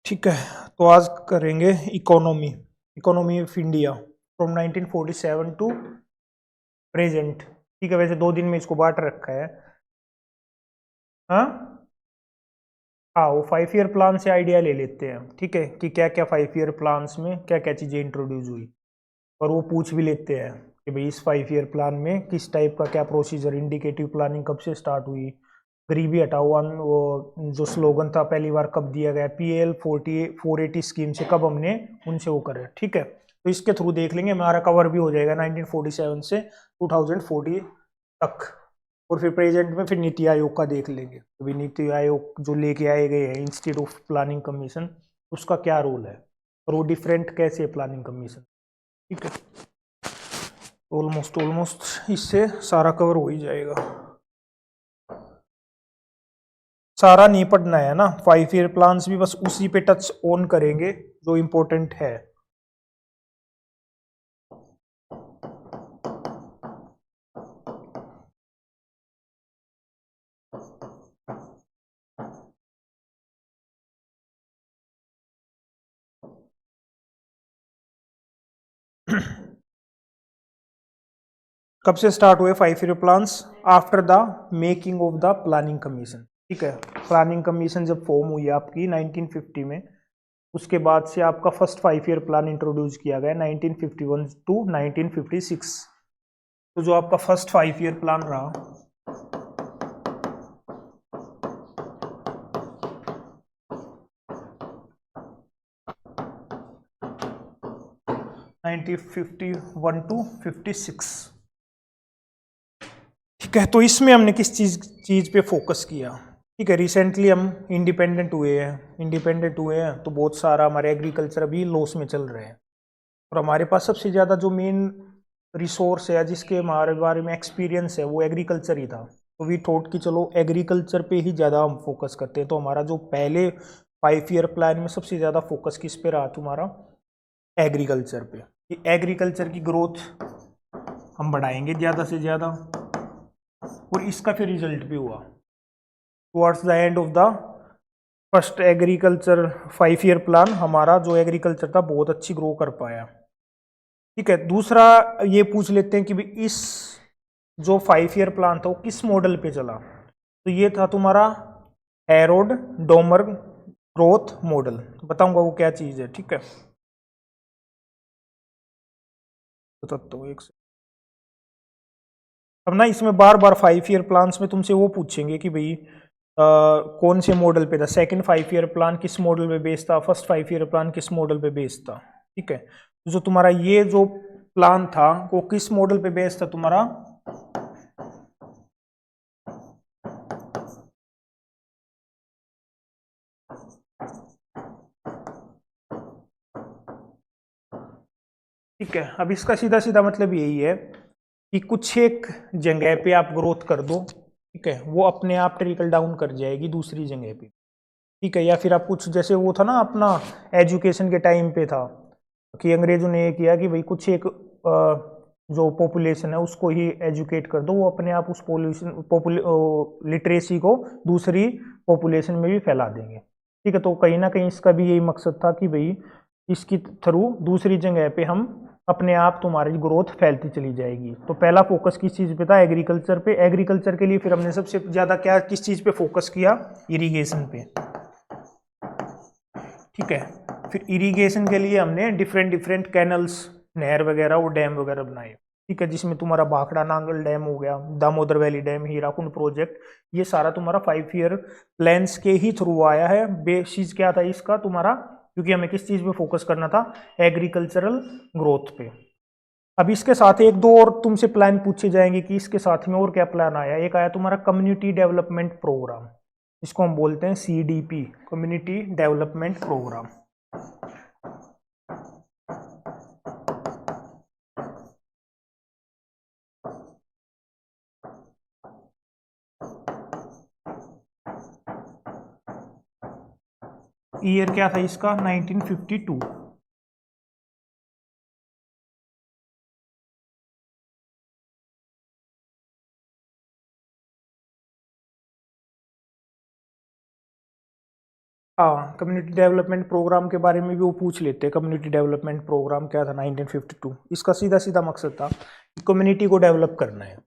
ठीक है, तो आज करेंगे economy of India from 1947 to present. ठीक है, वैसे 2 दिन में इसको बांट रखा है। हाँ हाँ, वो 5 ईयर प्लान से आइडिया ले लेते हैं। ठीक है, कि क्या क्या 5 ईयर प्लान्स में क्या क्या चीज़ें इंट्रोड्यूस हुई, और वो पूछ भी लेते हैं कि भाई इस 5 ईयर प्लान में किस टाइप का क्या प्रोसीजर, इंडिकेटिव प्लानिंग कब से स्टार्ट हुई, गरीबी हटाओ वो जो स्लोगन था पहली बार कब दिया गया, PL 480 स्कीम से कब हमने उनसे वो करे। ठीक है, तो इसके थ्रू देख लेंगे, हमारा कवर भी हो जाएगा 1947 से 2040 तक। और फिर प्रेजेंट में फिर नीति आयोग का देख लेंगे, अभी नीति आयोग जो लेके आए गए हैं इंस्टीट्यूट ऑफ प्लानिंग कमीशन, उसका क्या रोल है और वो डिफरेंट कैसे है प्लानिंग कमीशन। ठीक है, ऑलमोस्ट इससे सारा कवर हो ही जाएगा। सारा नहीं पढ़ना है ना, 5 ईयर प्लान्स भी बस उसी पे टच ऑन करेंगे जो इम्पोर्टेंट है। कब से स्टार्ट हुए 5 year plans? After the making of the planning commission. ठीक है, प्लानिंग कमीशन जब फॉर्म हुई आपकी 1950 में, उसके बाद से आपका फर्स्ट 5 ईयर प्लान इंट्रोड्यूस किया गया 1951 टू 1956। तो जो आपका फर्स्ट 5 ईयर प्लान रहा, नाइनटीन 51 टू 56। ठीक है, तो इसमें हमने किस चीज पे फोकस किया? ठीक है, रिसेंटली हम इंडिपेंडेंट हुए हैं तो बहुत सारा हमारे एग्रीकल्चर अभी लॉस में चल रहे हैं, और हमारे पास सबसे ज़्यादा जो मेन रिसोर्स है जिसके हमारे बारे में एक्सपीरियंस है वो एग्रीकल्चर ही था। तो वी थॉट कि चलो एग्रीकल्चर पे ही ज़्यादा हम फोकस करते हैं। तो हमारा जो पहले 5 ईयर प्लान में सबसे ज़्यादा फोकस किस पे रहा तुम्हारा? एग्रीकल्चर पे। कि एग्रीकल्चर की ग्रोथ हम बढ़ाएंगे ज़्यादा से ज़्यादा, और इसका फिर रिजल्ट भी हुआ towards the end of the first agriculture 5 year plan. हमारा जो एग्रीकल्चर था बहुत अच्छी ग्रो कर पाया। ठीक है, दूसरा ये पूछ लेते हैं कि भाई इस जो 5 ईयर प्लान था वो किस मॉडल पे चला? तो ये था तुम्हारा हैरोल्ड डोमर ग्रोथ मॉडल। बताऊंगा वो क्या चीज़ है। ठीक है, बताता हूँ एक से। अब ना इसमें बार बार 5 ईयर प्लान्स में तुमसे वो पूछेंगे कि भाई कौन से मॉडल पे था, सेकंड 5 ईयर प्लान किस मॉडल पे बेस्ड था, फर्स्ट 5 ईयर प्लान किस मॉडल पे बेस्ड था। ठीक है, तो जो तुम्हारा ये जो प्लान था वो किस मॉडल पे बेस्ड था तुम्हारा? ठीक है, अब इसका सीधा सीधा मतलब यही है कि कुछ एक जगह पे आप ग्रोथ कर दो, ठीक है, वो अपने आप ट्रिकल डाउन कर जाएगी दूसरी जगह पे। ठीक है, या फिर आप कुछ जैसे वो था ना अपना एजुकेशन के टाइम पे था कि अंग्रेजों ने ये किया कि भाई कुछ एक जो पॉपुलेशन है उसको ही एजुकेट कर दो, वो अपने आप उस लिटरेसी को दूसरी पॉपुलेशन में भी फैला देंगे। ठीक है, तो कहीं ना कहीं इसका भी यही मकसद था कि भाई इसकी थ्रू दूसरी जगह पे हम अपने आप तुम्हारी ग्रोथ फैलती चली जाएगी। तो पहला फोकस किस चीज़ पे था? एग्रीकल्चर पे। एग्रीकल्चर के लिए फिर हमने सबसे ज़्यादा क्या किस चीज़ पे फोकस किया? इरिगेशन पे। ठीक है, फिर इरिगेशन के लिए हमने डिफरेंट डिफरेंट कैनल्स, नहर वगैरह और डैम वगैरह बनाए। ठीक है, जिसमें तुम्हारा भाखड़ा नांगल डैम हो गया, Damodar valley dam, Hirakud project, ये सारा तुम्हारा 5 ईयर प्लान्स के ही थ्रू आया है। बेसिस क्या था इसका तुम्हारा? क्योंकि हमें किस चीज़ पे फोकस करना था? एग्रीकल्चरल ग्रोथ पे। अब इसके साथ एक दो और तुमसे प्लान पूछे जाएंगे कि इसके साथ में और क्या प्लान आया। एक आया तुम्हारा कम्युनिटी डेवलपमेंट प्रोग्राम, इसको हम बोलते हैं CDP, community development programme. Year क्या था इसका? 1952। हाँ, कम्युनिटी डेवलपमेंट प्रोग्राम के बारे में भी वो पूछ लेते हैं। कम्युनिटी डेवलपमेंट प्रोग्राम क्या था 1952, इसका सीधा सीधा मकसद था कि कम्युनिटी को डेवलप करना है।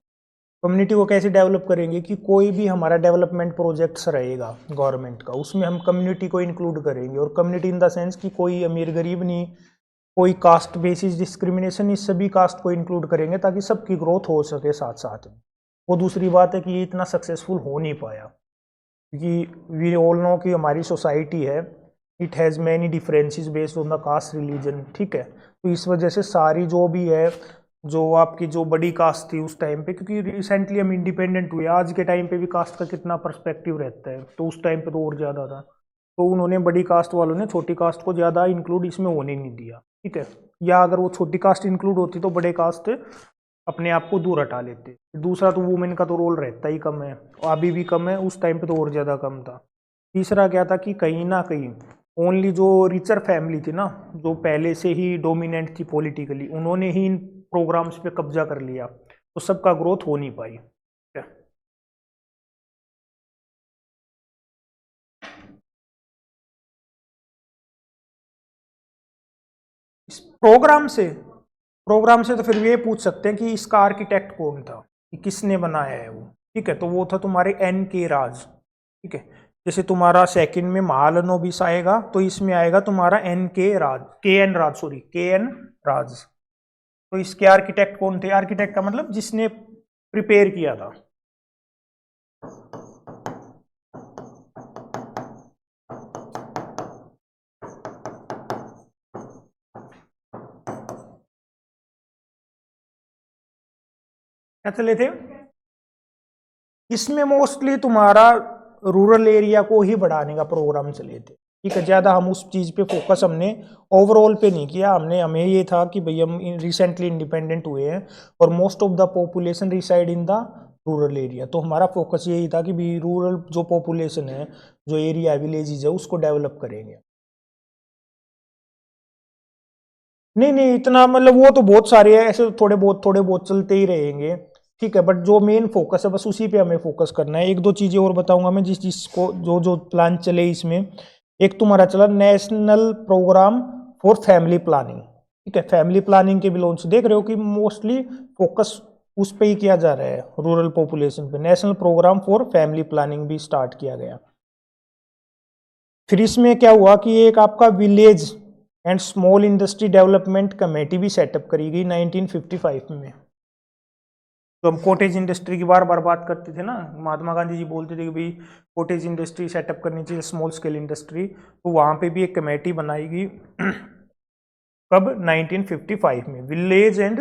कम्युनिटी को कैसे डेवलप करेंगे कि कोई भी हमारा डेवलपमेंट प्रोजेक्ट्स रहेगा गवर्नमेंट का, उसमें हम कम्युनिटी को इंक्लूड करेंगे। और कम्युनिटी इन द सेंस कि कोई अमीर गरीब नहीं, कोई कास्ट बेसिस डिस्क्रिमिनेशन, इस सभी कास्ट को इंक्लूड करेंगे ताकि सबकी ग्रोथ हो सके साथ साथ में। वो दूसरी बात है कि ये इतना सक्सेसफुल हो नहीं पाया क्योंकि वी ऑल नो कि हमारी सोसाइटी है, it has many differences based on the caste religion, ठीक है। तो इस वजह से सारी जो भी है, जो आपकी जो बड़ी कास्ट थी उस टाइम पे, क्योंकि रिसेंटली हम इंडिपेंडेंट हुए, आज के टाइम पे भी कास्ट का कितना पर्सपेक्टिव रहता है, तो उस टाइम पे तो और ज़्यादा था। तो उन्होंने बड़ी कास्ट वालों ने छोटी कास्ट को ज़्यादा इंक्लूड इसमें होने नहीं दिया, ठीक है। या अगर वो छोटी कास्ट इंक्लूड होती तो बड़े कास्ट अपने आप को दूर हटा लेते। दूसरा तो वुमेन का तो रोल रहता ही कम है, अभी भी कम है, उस टाइम पे तो और ज़्यादा कम था। तीसरा क्या था कि कहीं ना कहीं ओनली जो रिचर फैमिली थी ना, जो पहले से ही डोमिनेंट थी पॉलिटिकली, उन्होंने ही इन प्रोग्राम्स पे कब्जा कर लिया, तो सबका ग्रोथ हो नहीं पाई। इस प्रोग्राम से तो फिर ये पूछ सकते हैं कि इसका आर्किटेक्ट कौन था, कि किसने बनाया है वो, ठीक है। तो वो था तुम्हारे एन के राज, ठीक है। जैसे तुम्हारा सेकंड में महालनोबिस आएगा, तो इसमें आएगा तुम्हारा एन के राज, के एन राज, सॉरी, के एन राज। तो इसके आर्किटेक्ट कौन थे? आर्किटेक्ट का मतलब जिसने प्रिपेयर किया था। क्या चले थे इसमें? मोस्टली तुम्हारा रूरल एरिया को ही बढ़ाने का प्रोग्राम चले थे, ठीक है। ज़्यादा हम उस चीज़ पे फोकस हमने ओवरऑल पे नहीं किया। हमें ये था कि भाई हम रिसेंटली इंडिपेंडेंट हुए हैं और most of the population reside in the rural area, तो हमारा फोकस यही था कि भी रूरल जो पॉपुलेशन है, जो एरिया विलेजेस है, उसको डेवलप करेंगे। नहीं नहीं, इतना मतलब वो तो बहुत सारे हैं ऐसे, थोड़े बहुत चलते ही रहेंगे, ठीक है। बट जो मेन फोकस है बस उसी पे हमें फोकस करना है। एक दो चीजें और बताऊंगा मैं जिस जिसको जो जो प्लान चले इसमें। एक तुम्हारा चला national programme for family planning, ठीक है। फैमिली प्लानिंग के भी लॉन्च देख रहे हो कि मोस्टली फोकस उस पे ही किया जा रहा है, रूरल पॉपुलेशन पे। National programme for family planning भी स्टार्ट किया गया। फिर इसमें क्या हुआ कि एक आपका village and small industry development committee भी सेटअप करी गई 1955 में। तो हम कॉटेज इंडस्ट्री की बार बार बात करते थे ना, महात्मा गांधी जी बोलते थे कि भाई कॉटेज इंडस्ट्री सेटअप करनी चाहिए, स्मॉल स्केल इंडस्ट्री। तो वहाँ पे भी एक कमेटी बनाई गई कब? 1955 में। विलेज एंड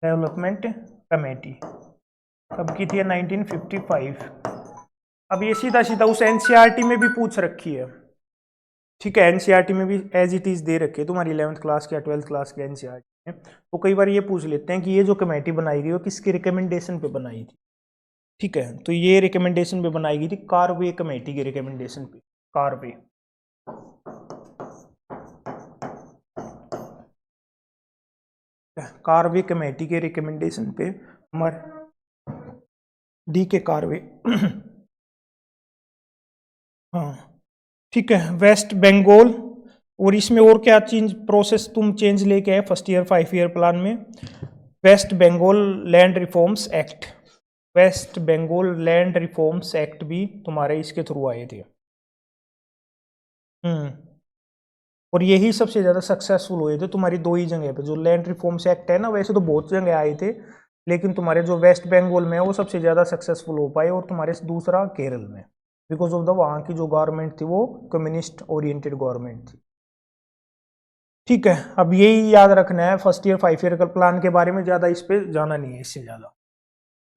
डेवलपमेंट कमेटी कब की थी? 1955। अब ये सीधा सीधा उस एनसीईआरटी में भी पूछ रखी है, ठीक है। एनसीईआरटी में भी एज इट इज दे रखे है तुम्हारी 11th क्लास के या 12th क्लास के एनसीईआरटी में। तो कई बार ये पूछ लेते हैं कि ये जो कमेटी बनाई गई वो किसके रिकमेंडेशन पे बनाई थी, ठीक है। तो ये रिकमेंडेशन पे बनाई गई थी कार्वे कमेटी के रिकमेंडेशन पे। कार्वे, कार्वे कमेटी के रिकमेंडेशन पे हमारे डी के कार्वे हाँ, ठीक है। वेस्ट बंगाल। और इसमें और क्या चेंज प्रोसेस तुम चेंज लेके आए फर्स्ट ईयर 5 ईयर प्लान में? West Bengal land reforms act, West Bengal land reforms act भी तुम्हारे इसके थ्रू आए थे। हम्म। और यही सबसे ज़्यादा सक्सेसफुल हुए थे तुम्हारी दो ही जगह पे। जो लैंड रिफॉर्म्स एक्ट है ना, वैसे तो बहुत जगह आए थे, लेकिन तुम्हारे जो वेस्ट बंगाल में है वो सबसे ज़्यादा सक्सेसफुल हो पाए, और तुम्हारे दूसरा केरल में, बिकॉज ऑफ द वहाँ की जो गवर्नमेंट थी वो कम्युनिस्ट ओरिएंटेड गवर्नमेंट थी, ठीक है। अब यही याद रखना है, फर्स्ट ईयर 5 ईयर का प्लान के बारे में ज़्यादा इस पे जाना नहीं है, इससे ज़्यादा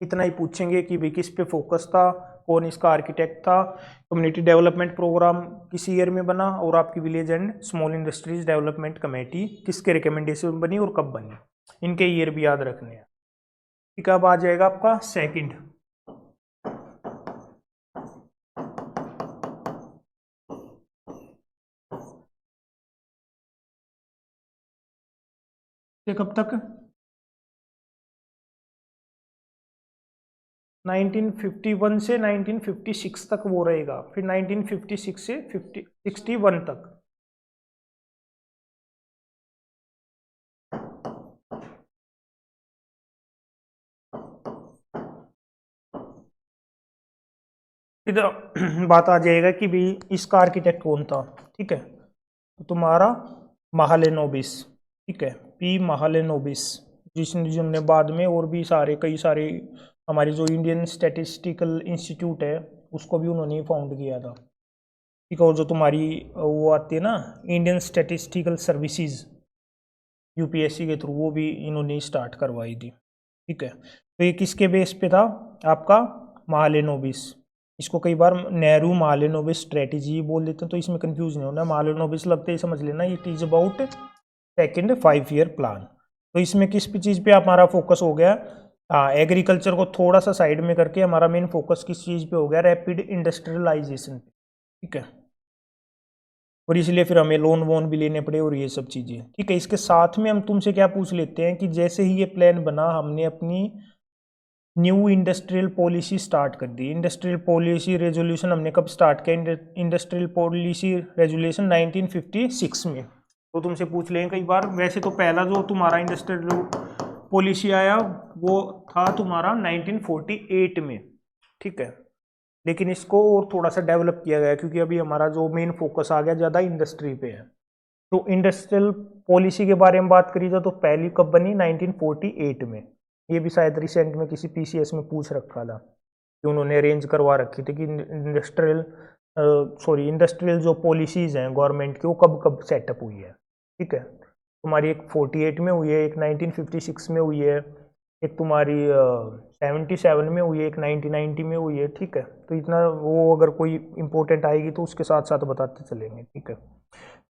इतना ही पूछेंगे कि भाई किस पे फोकस था, कौन इसका आर्किटेक्ट था, कम्युनिटी डेवलपमेंट प्रोग्राम किस ईयर में बना, और आपकी village and small industries development committee किसके रिकमेंडेशन में बनी और कब बनी, इनके ईयर भी याद रखने हैं। ठीक है, अब आ जाएगा आपका सेकंड। से कब तक? 1951 से 1956 तक वो रहेगा, फिर 1956 से 61 तक। इधर बात आ जाएगा कि भाई इसका आर्किटेक्ट कौन था, ठीक है। तो तुम्हारा महालेनोबिस, ठीक है, पी महालेनोबिस, जिसने बाद में और भी कई सारे हमारी जो इंडियन स्टैटिस्टिकल इंस्टीट्यूट है उसको भी उन्होंने फाउंड किया था, ठीक है। और जो तुम्हारी वो आती है ना इंडियन स्टैटिस्टिकल सर्विसेज यूपीएससी के थ्रू, वो भी इन्होंने स्टार्ट करवाई थी, ठीक है। तो ये किसके बेस पे था? आपका महालेनोबिस। इसको कई बार नेहरू महालेनोबिस स्ट्रेटेजी बोल देते हैं, तो इसमें कंफ्यूज नहीं होना। महालेनोबिस लगते ही समझ लेना it is about second 5 year plan. तो इसमें किस चीज़ पे हमारा फोकस हो गया? एग्रीकल्चर को थोड़ा सा साइड में करके हमारा मेन फोकस किस चीज़ पे हो गया? रैपिड इंडस्ट्रियलाइजेशन पे, ठीक है। और इसलिए फिर हमें लोन वोन भी लेने पड़े और ये सब चीज़ें, ठीक है। इसके साथ में हम तुमसे क्या पूछ लेते हैं कि जैसे ही ये प्लान बना, हमने अपनी न्यू इंडस्ट्रियल पॉलिसी स्टार्ट कर दी। इंडस्ट्रियल पॉलिसी रेजोल्यूशन हमने कब स्टार्ट किया? इंडस्ट्रियल पॉलिसी रेजोल्यूशन 1956 में। तो तुमसे पूछ लेंगे कई बार। वैसे तो पहला जो तुम्हारा इंडस्ट्रियल पॉलिसी आया वो था तुम्हारा 1948 में, ठीक है। लेकिन इसको और थोड़ा सा डेवलप किया गया क्योंकि अभी हमारा जो मेन फोकस आ गया ज़्यादा इंडस्ट्री पे है। तो इंडस्ट्रियल पॉलिसी के बारे में बात करी जाए तो पहली कब बनी? 1948 में। ये भी शायद रिसेंट में किसी पीसीएस में पूछ रखा था कि उन्होंने अरेंज करवा रखी थी कि इंडस्ट्रियल जो पॉलिसीज़ हैं गवर्नमेंट की वो कब कब सेटअप हुई है, ठीक है। तुम्हारी एक 48 में हुई है, एक 1956 में हुई है, एक तुम्हारी 77 में हुई है, एक 1990 में हुई है, ठीक है। तो इतना वो अगर कोई इंपॉर्टेंट आएगी तो उसके साथ साथ बताते चलेंगे, ठीक है।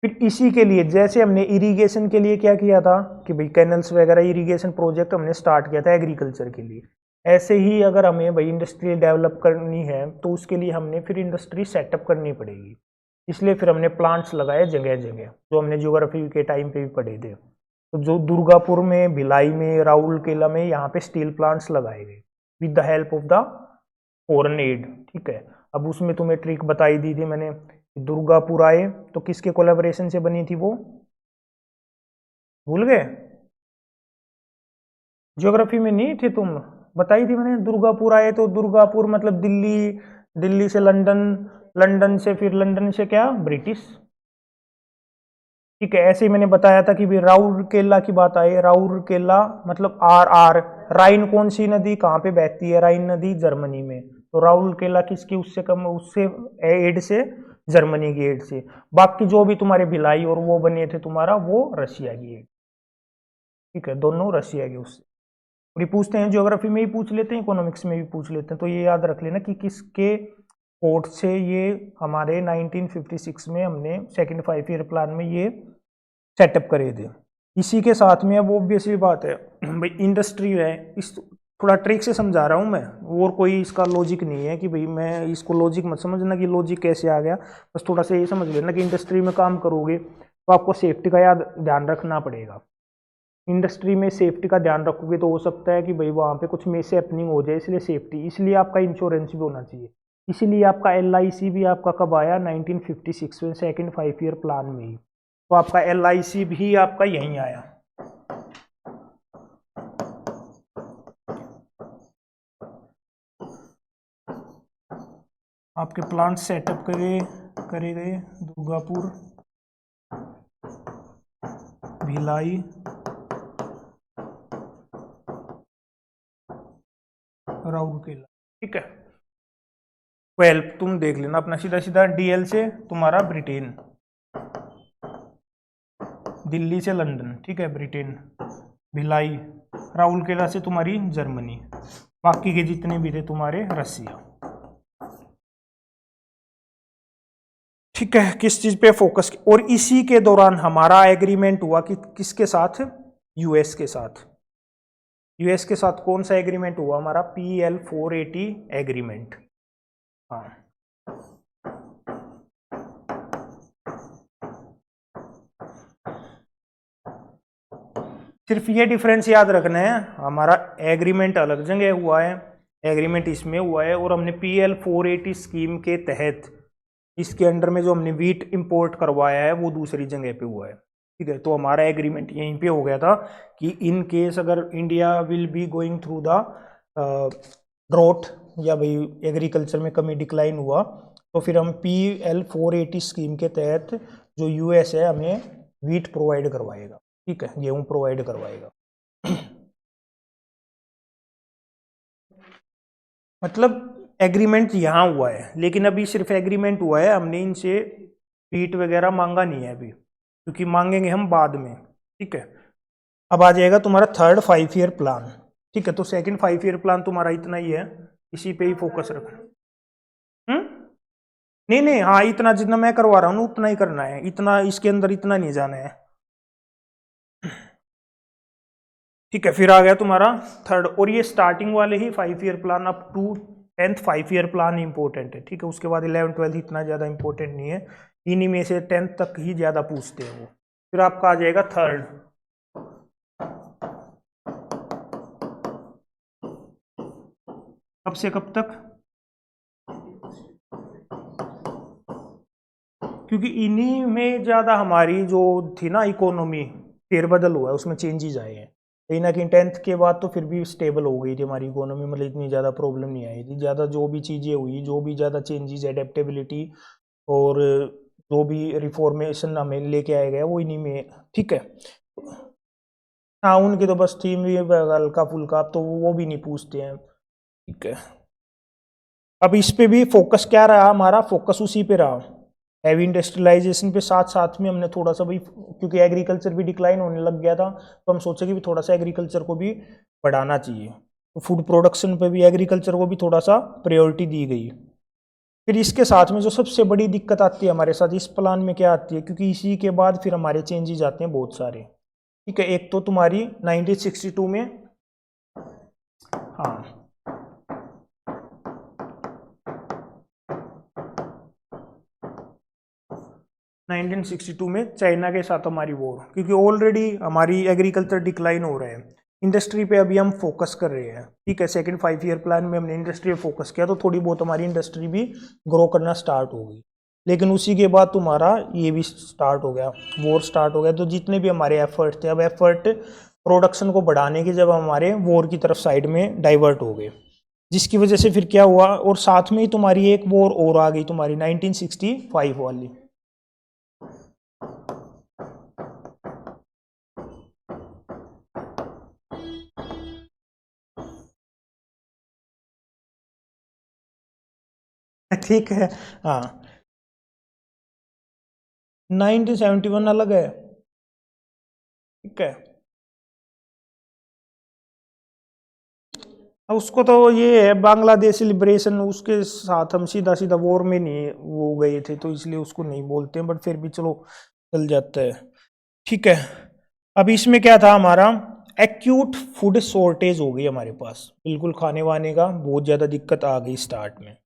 फिर इसी के लिए जैसे हमने इरिगेशन के लिए क्या किया था कि भाई कैनल्स वगैरह इरिगेशन प्रोजेक्ट हमने स्टार्ट किया था एग्रीकल्चर के लिए, ऐसे ही अगर हमें भाई इंडस्ट्री डेवलप करनी है तो उसके लिए हमने फिर इंडस्ट्री सेटअप करनी पड़ेगी। इसलिए फिर हमने प्लांट्स लगाए जगह जगह, जो हमने ज्योग्राफी के टाइम पे भी पढ़े थे। तो जो दुर्गापुर में, भिलाई में, राउरकेला में यहाँ पे स्टील प्लांट्स लगाए गए with the help of the foreign add, ठीक है। अब उसमें तुम्हें ट्रिक बताई दी थी मैंने, दुर्गापुर आए तो किसके कोलैबोरेशन से बनी थी वो? भूल गए? ज्योग्राफी में नहीं थे तुम? बताई थी मैंने, दुर्गापुर आए तो दुर्गापुर मतलब दिल्ली, दिल्ली से लंदन, लंदन से फिर लंदन से क्या? ब्रिटिश, ठीक है। ऐसे ही मैंने बताया था कि भी राउरकेला की बात आई। राउरकेला मतलब आर राइन कौन सी नदी कहाँ पे बहती है? राइन नदी जर्मनी में। तो राउरकेला किसकी उससे कम, उससे एड से, जर्मनी की एड से। बाकी जो भी तुम्हारे भिलाई और वो बने थे तुम्हारा, वो रशिया की एड, ठीक है। दोनों रशिया के उससे। और ये पूछते हैं ज्योग्राफी में ही पूछ लेते हैं, इकोनॉमिक्स में भी पूछ लेते हैं। तो ये याद रख लेना कि किसके कोर्ट से ये हमारे 1956 में हमने सेकेंड 5 ईयर प्लान में ये सेटअप करे थे। इसी के साथ में अब ऑब्वियसली बात है भाई इंडस्ट्री है, इस थोड़ा ट्रिक से समझा रहा हूँ मैं, और कोई इसका लॉजिक नहीं है कि भाई मैं इसको लॉजिक मत समझना कि लॉजिक कैसे आ गया। बस थोड़ा सा ये समझ लेना कि इंडस्ट्री में काम करोगे तो आपको सेफ्टी का याद ध्यान रखना पड़ेगा। इंडस्ट्री में सेफ्टी का ध्यान रखोगे तो हो सकता है कि भाई वहाँ पे कुछ मिस हैपनिंग हो जाए, इसलिए सेफ्टी, इसलिए आपका इंश्योरेंस भी होना चाहिए। इसीलिए आपका LIC भी आपका कब आया? 1956 में, सेकेंड 5 ईयर प्लान में ही। तो आपका LIC भी आपका यहीं आया। आपके प्लांट सेटअप करे गए दुर्गापुर, भिलाई, राउरकेला, ठीक है। वेल तुम देख लेना अपना सीधा सीधा। DL से तुम्हारा ब्रिटेन, दिल्ली से लंदन, ठीक है, ब्रिटेन, भिलाई, राउरकेला से तुम्हारी जर्मनी, बाकी के जितने भी थे तुम्हारे रसिया, ठीक है। किस चीज पे फोकस? और इसी के दौरान हमारा एग्रीमेंट हुआ कि किसके साथ? यूएस के साथ। यूएस के साथ कौन सा एग्रीमेंट हुआ हमारा? PL 480 agreement. हाँ, सिर्फ ये डिफरेंस याद रखना है, हमारा एग्रीमेंट अलग जगह हुआ है, एग्रीमेंट इसमें हुआ है, और हमने PL 480 स्कीम के तहत इसके अंडर में जो हमने वीट इंपोर्ट करवाया है वो दूसरी जगह पे हुआ है। ठीक है, तो हमारा एग्रीमेंट यहीं पे हो गया था कि इन केस अगर India will be going through the drought या भाई एग्रीकल्चर में कमी डिक्लाइन हुआ, तो फिर हम PL 480 स्कीम के तहत जो US है हमें वीट प्रोवाइड करवाएगा। ठीक है, गेहूं प्रोवाइड करवाएगा। मतलब एग्रीमेंट यहाँ हुआ है, लेकिन अभी सिर्फ एग्रीमेंट हुआ है, हमने इनसे वीट वगैरह मांगा नहीं है अभी, क्योंकि मांगेंगे हम बाद में। ठीक है, अब आ जाएगा तुम्हारा थर्ड 5 ईयर प्लान। ठीक है, तो सेकंड 5 ईयर प्लान तुम्हारा इतना ही है, इसी पे ही फोकस रखना। नहीं नहीं, हाँ इतना जितना मैं करवा रहा हूँ ना उतना ही करना है, इतना इसके अंदर इतना नहीं जाना है। ठीक है, फिर आ गया तुम्हारा थर्ड, और ये स्टार्टिंग वाले ही 5 year plan up to 10th 5 year plan important है। ठीक है, उसके बाद 11th 12th इतना ज़्यादा इंपॉर्टेंट नहीं है, इन्हीं में से 10th तक ही ज़्यादा पूछते हैं वो। फिर आपका आ जाएगा थर्ड, कब से कब तक, क्योंकि इन्हीं में ज़्यादा हमारी जो थी ना इकोनॉमी फेरबदल हुआ है, उसमें चेंजेस आए हैं। कहीं ना कहीं 10th के बाद तो फिर भी स्टेबल हो गई थी हमारी इकोनॉमी, मतलब इतनी ज़्यादा प्रॉब्लम नहीं आई थी। ज़्यादा जो भी चीज़ें हुई, जो भी ज़्यादा चेंजेस, एडेप्टेबिलिटी और जो भी रिफॉर्मेशन हमें लेके आया गया वो इन्हीं में। ठीक है, हाँ उनकी तो बस थीम भी हल्का फुल्का, अब तो वो भी नहीं पूछते हैं। ठीक है, अब इस पे भी फोकस क्या रहा हमारा, फोकस उसी पे रहा, हैवी इंडस्ट्रियलाइजेशन पे। साथ साथ में हमने थोड़ा सा भी, क्योंकि एग्रीकल्चर भी डिक्लाइन होने लग गया था, तो हम सोचे कि भी थोड़ा सा एग्रीकल्चर को भी बढ़ाना चाहिए, तो फूड प्रोडक्शन पे भी एग्रीकल्चर को भी थोड़ा सा प्रायोरिटी दी गई। फिर इसके साथ में जो सबसे बड़ी दिक्कत आती है हमारे साथ इस प्लान में क्या आती है, क्योंकि इसी के बाद फिर हमारे चेंजेस आते हैं बहुत सारे। ठीक है, एक तो तुम्हारी 1962 में, हाँ 1962 में चाइना के साथ हमारी वॉर, क्योंकि ऑलरेडी हमारी एग्रीकल्चर डिक्लाइन हो रहे हैं, इंडस्ट्री पे अभी हम फोकस कर रहे हैं। ठीक है, सेकंड 5 ईयर प्लान में हमने इंडस्ट्री पे फोकस किया, तो थोड़ी बहुत हमारी इंडस्ट्री भी ग्रो करना स्टार्ट हो गई। लेकिन उसी के बाद तुम्हारा ये भी स्टार्ट हो गया, वॉर स्टार्ट हो गया, तो जितने भी हमारे एफर्ट थे, अब एफर्ट प्रोडक्शन को बढ़ाने के जब हमारे वॉर की तरफ साइड में डाइवर्ट हो गए, जिसकी वजह से फिर क्या हुआ, और साथ में ही तुम्हारी एक वॉर और आ गई तुम्हारी 1965 वाली। ठीक है, हाँ 1971 अलग है। ठीक है, अब उसको तो ये है बांग्लादेश लिबरेशन, उसके साथ हम सीधा सीधा वॉर में नहीं वो गए थे, तो इसलिए उसको नहीं बोलते हैं, बट फिर भी चलो चल जाता है। ठीक है, अब इसमें क्या था हमारा, एक्यूट फूड शॉर्टेज हो गई हमारे पास, बिल्कुल खाने वाने का बहुत ज़्यादा दिक्कत आ गई स्टार्ट में।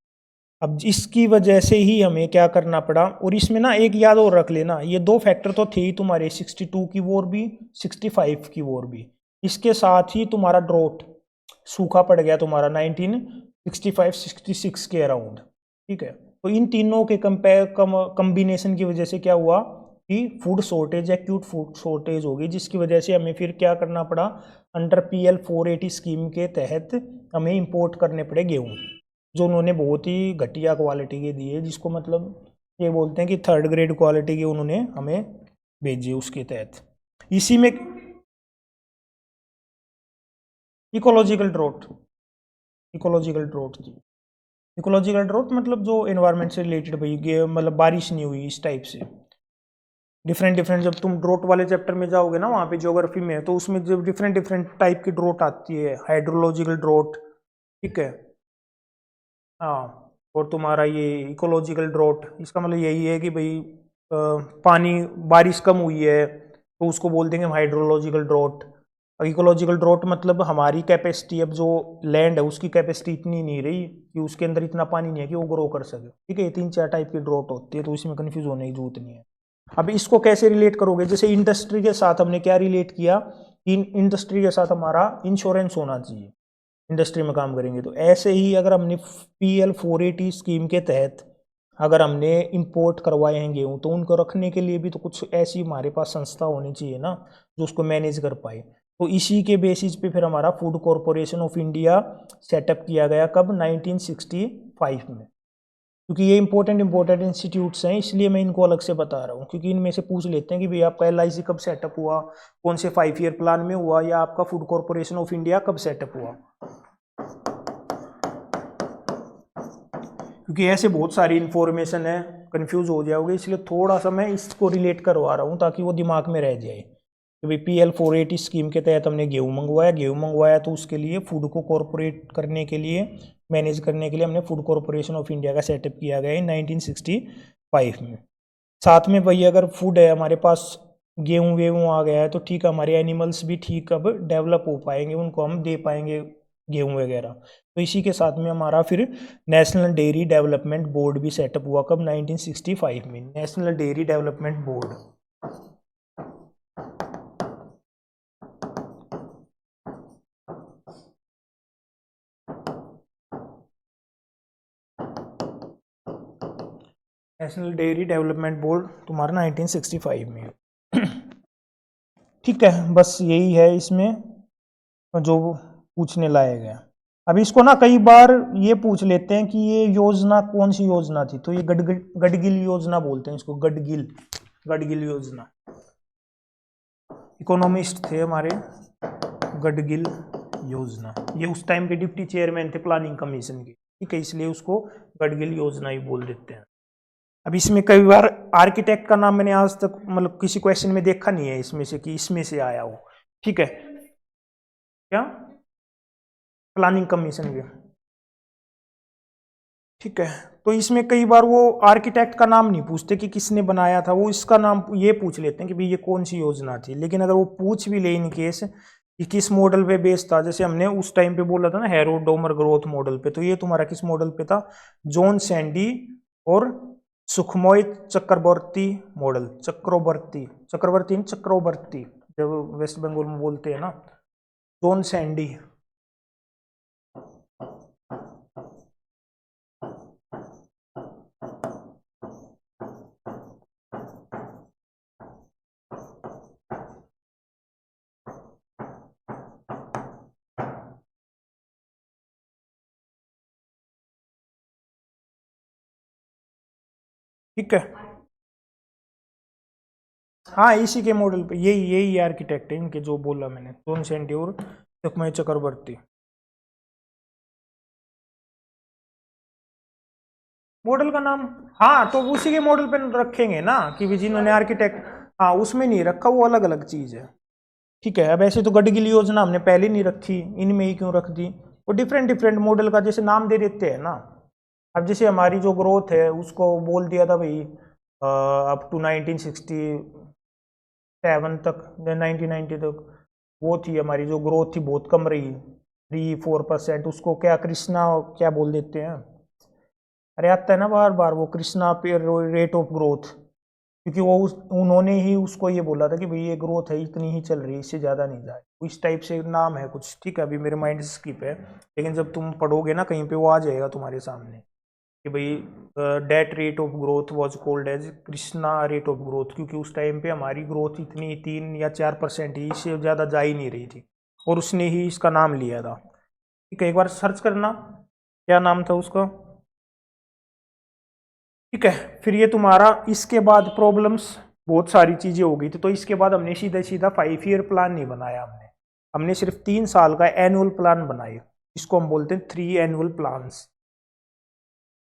अब इसकी वजह से ही हमें क्या करना पड़ा, और इसमें ना एक याद और रख लेना, ये दो फैक्टर तो थे ही तुम्हारे, 62 की वॉर भी 65 की वॉर भी, इसके साथ ही तुम्हारा ड्रॉट सूखा पड़ गया तुम्हारा 1965-66 के अराउंड। ठीक है, तो इन तीनों के कम्बिनेशन की वजह से क्या हुआ कि food shortage, acute food shortage हो गई, जिसकी वजह से हमें फिर क्या करना पड़ा, अंडर PL 480 स्कीम के तहत हमें इंपोर्ट करने पड़े गेहूँ, जो उन्होंने बहुत ही घटिया क्वालिटी के दिए, जिसको मतलब ये बोलते हैं कि थर्ड ग्रेड क्वालिटी के उन्होंने हमें भेजे उसके तहत। इसी में इकोलॉजिकल ड्रॉट, इकोलॉजिकल ड्रॉट जी, इकोलॉजिकल ड्रॉट मतलब जो एनवायरनमेंट से रिलेटेड भाई, मतलब बारिश नहीं हुई इस टाइप से। डिफरेंट डिफरेंट, जब तुम ड्रॉट वाले चैप्टर में जाओगे ना वहाँ पे ज्योग्राफी में, तो उसमें जब डिफरेंट डिफरेंट टाइप की ड्रॉट आती है, हाइड्रोलॉजिकल ड्रॉट। ठीक है, हाँ, और तुम्हारा ये इकोलॉजिकल ड्रॉट, इसका मतलब यही है कि भाई पानी, बारिश कम हुई है तो उसको बोल देंगे हाइड्रोलॉजिकल ड्रॉट। इकोलॉजिकल ड्रॉट मतलब हमारी कैपेसिटी, अब जो लैंड है उसकी कैपेसिटी इतनी नहीं रही कि उसके अंदर इतना पानी नहीं है कि वो ग्रो कर सके। ठीक है, 3-4 टाइप की ड्रॉट होती है, तो इसमें कन्फ्यूज होने की जरूरत नहीं है। अब इसको कैसे रिलेट करोगे, जैसे इंडस्ट्री के साथ हमने क्या रिलेट किया, इंडस्ट्री के साथ हमारा इंश्योरेंस होना चाहिए, इंडस्ट्री में काम करेंगे। तो ऐसे ही अगर हमने PL 480 स्कीम के तहत अगर हमने इंपोर्ट करवाए हैं गेहूँ, तो उनको रखने के लिए भी तो कुछ ऐसी हमारे पास संस्था होनी चाहिए ना जो उसको मैनेज कर पाए। तो इसी के बेसिस पे फिर हमारा food corporation of India setup किया गया, कब, 1965 में। क्योंकि ये इंपॉर्टेंट इंस्टीट्यूट्स हैं, इसलिए मैं इनको अलग से बता रहा हूँ, क्योंकि इनमें से पूछ लेते हैं कि भाई आपका LIC कब सेटअप हुआ, कौन से 5 ईयर प्लान में हुआ, या आपका फूड कॉरपोरेशन ऑफ इंडिया कब सेटअप हुआ। क्योंकि ऐसे बहुत सारी इन्फॉर्मेशन है, कंफ्यूज हो जाओगे, इसलिए थोड़ा सा मैं इसको रिलेट करवा रहा हूँ ताकि वो दिमाग में रह जाए कि भाई PL 480 स्कीम के तहत हमने गेहूँ मंगवाया तो उसके लिए फूड को कॉरपोरेट करने के लिए, मैनेज करने के लिए हमने फूड कॉरपोरेशन ऑफ इंडिया का सेटअप किया गया है 1965 में। साथ में भाई अगर फूड है हमारे पास, गेहूँ वेहूँ आ गया है, तो ठीक है, हमारे एनिमल्स भी ठीक अब डेवलप हो पाएंगे, उनको हम दे पाएंगे गेहूँ वगैरह। तो इसी के साथ में हमारा फिर नेशनल डेयरी डेवलपमेंट बोर्ड भी सेटअप हुआ, कब, 1965 में, national dairy development board. National dairy development board तुम्हारा 1965 में। ठीक है, बस यही है इसमें जो पूछने लायक है। अब इसको ना कई बार ये पूछ लेते हैं कि ये योजना कौन सी योजना थी, तो ये गडगिल योजना बोलते हैं इसको, गडगिल योजना। इकोनॉमिस्ट थे हमारे गडगिल योजना, ये उस टाइम के डिप्टी चेयरमैन थे प्लानिंग कमीशन के, ठीक है, इसलिए उसको गडगिल योजना ही बोल देते हैं। अब इसमें कई बार आर्किटेक्ट का नाम मैंने आज तक मतलब किसी क्वेश्चन में देखा नहीं है इसमें से कि इसमें से आया हो, ठीक है, क्या, प्लानिंग कमीशन के, ठीक है। तो इसमें कई बार वो आर्किटेक्ट का नाम नहीं पूछते कि किसने बनाया था, वो इसका नाम ये पूछ लेते हैं कि भाई ये कौन सी योजना थी। लेकिन अगर वो पूछ भी ले इन केस कि किस मॉडल पे बेस्ड था, जैसे हमने उस टाइम पे बोला था ना हैरोल्ड डोमर ग्रोथ मॉडल पे, तो ये तुम्हारा किस मॉडल पे था, जॉन सैंडी और सुखमोय चक्रवर्ती मॉडल, चक्रवर्ती जब वेस्ट बंगाल में बोलते हैं ना, जॉन सैंडी। ठीक है, हाँ इसी के मॉडल पे, यही यही आर्किटेक्ट है इनके जो बोला मैंने, जॉन सैंडी और सुखमय चक्रवर्ती। मॉडल का नाम, हाँ तो उसी के मॉडल पे रखेंगे ना कि भी जिन्होंने आर्किटेक्ट, हाँ उसमें नहीं रखा, वो अलग अलग चीज है। ठीक है, अब ऐसे तो गडगिल योजना हमने पहले नहीं रखी, इनमें ही क्यों रख दी, वो डिफरेंट डिफरेंट मॉडल का जैसे नाम दे देते हैं ना। अब जैसे हमारी जो ग्रोथ है उसको बोल दिया था भाई अप टू 1967 तक, 1990 तक वो थी हमारी जो ग्रोथ थी बहुत कम रही, 3-4%, उसको क्या कृष्णा क्या बोल देते हैं, अरे आता है ना बार बार वो कृष्णा पे रेट ऑफ ग्रोथ, क्योंकि वो उन्होंने ही उसको ये बोला था कि भाई ये ग्रोथ है इतनी ही चल रही है, इससे ज़्यादा नहीं जाए, इस टाइप से नाम है कुछ, ठीक है, अभी मेरे माइंड से स्किप है, लेकिन जब तुम पढ़ोगे ना कहीं पे वो आ जाएगा तुम्हारे सामने कि भाई that rate of growth was called as Krishna rate of growth, क्योंकि उस टाइम पे हमारी ग्रोथ इतनी 3 या 4% ही, इससे ज़्यादा जा ही नहीं रही थी, और उसने ही इसका नाम लिया था। ठीक है, एक बार सर्च करना क्या नाम था उसका। ठीक है, फिर ये तुम्हारा इसके बाद प्रॉब्लम्स बहुत सारी चीजें हो गई थी, तो इसके बाद हमने सीधा सीधा 5 ईयर प्लान नहीं बनाया, हमने सिर्फ 3 साल का एनुअल प्लान बनाए, इसको हम बोलते हैं 3 annual plans,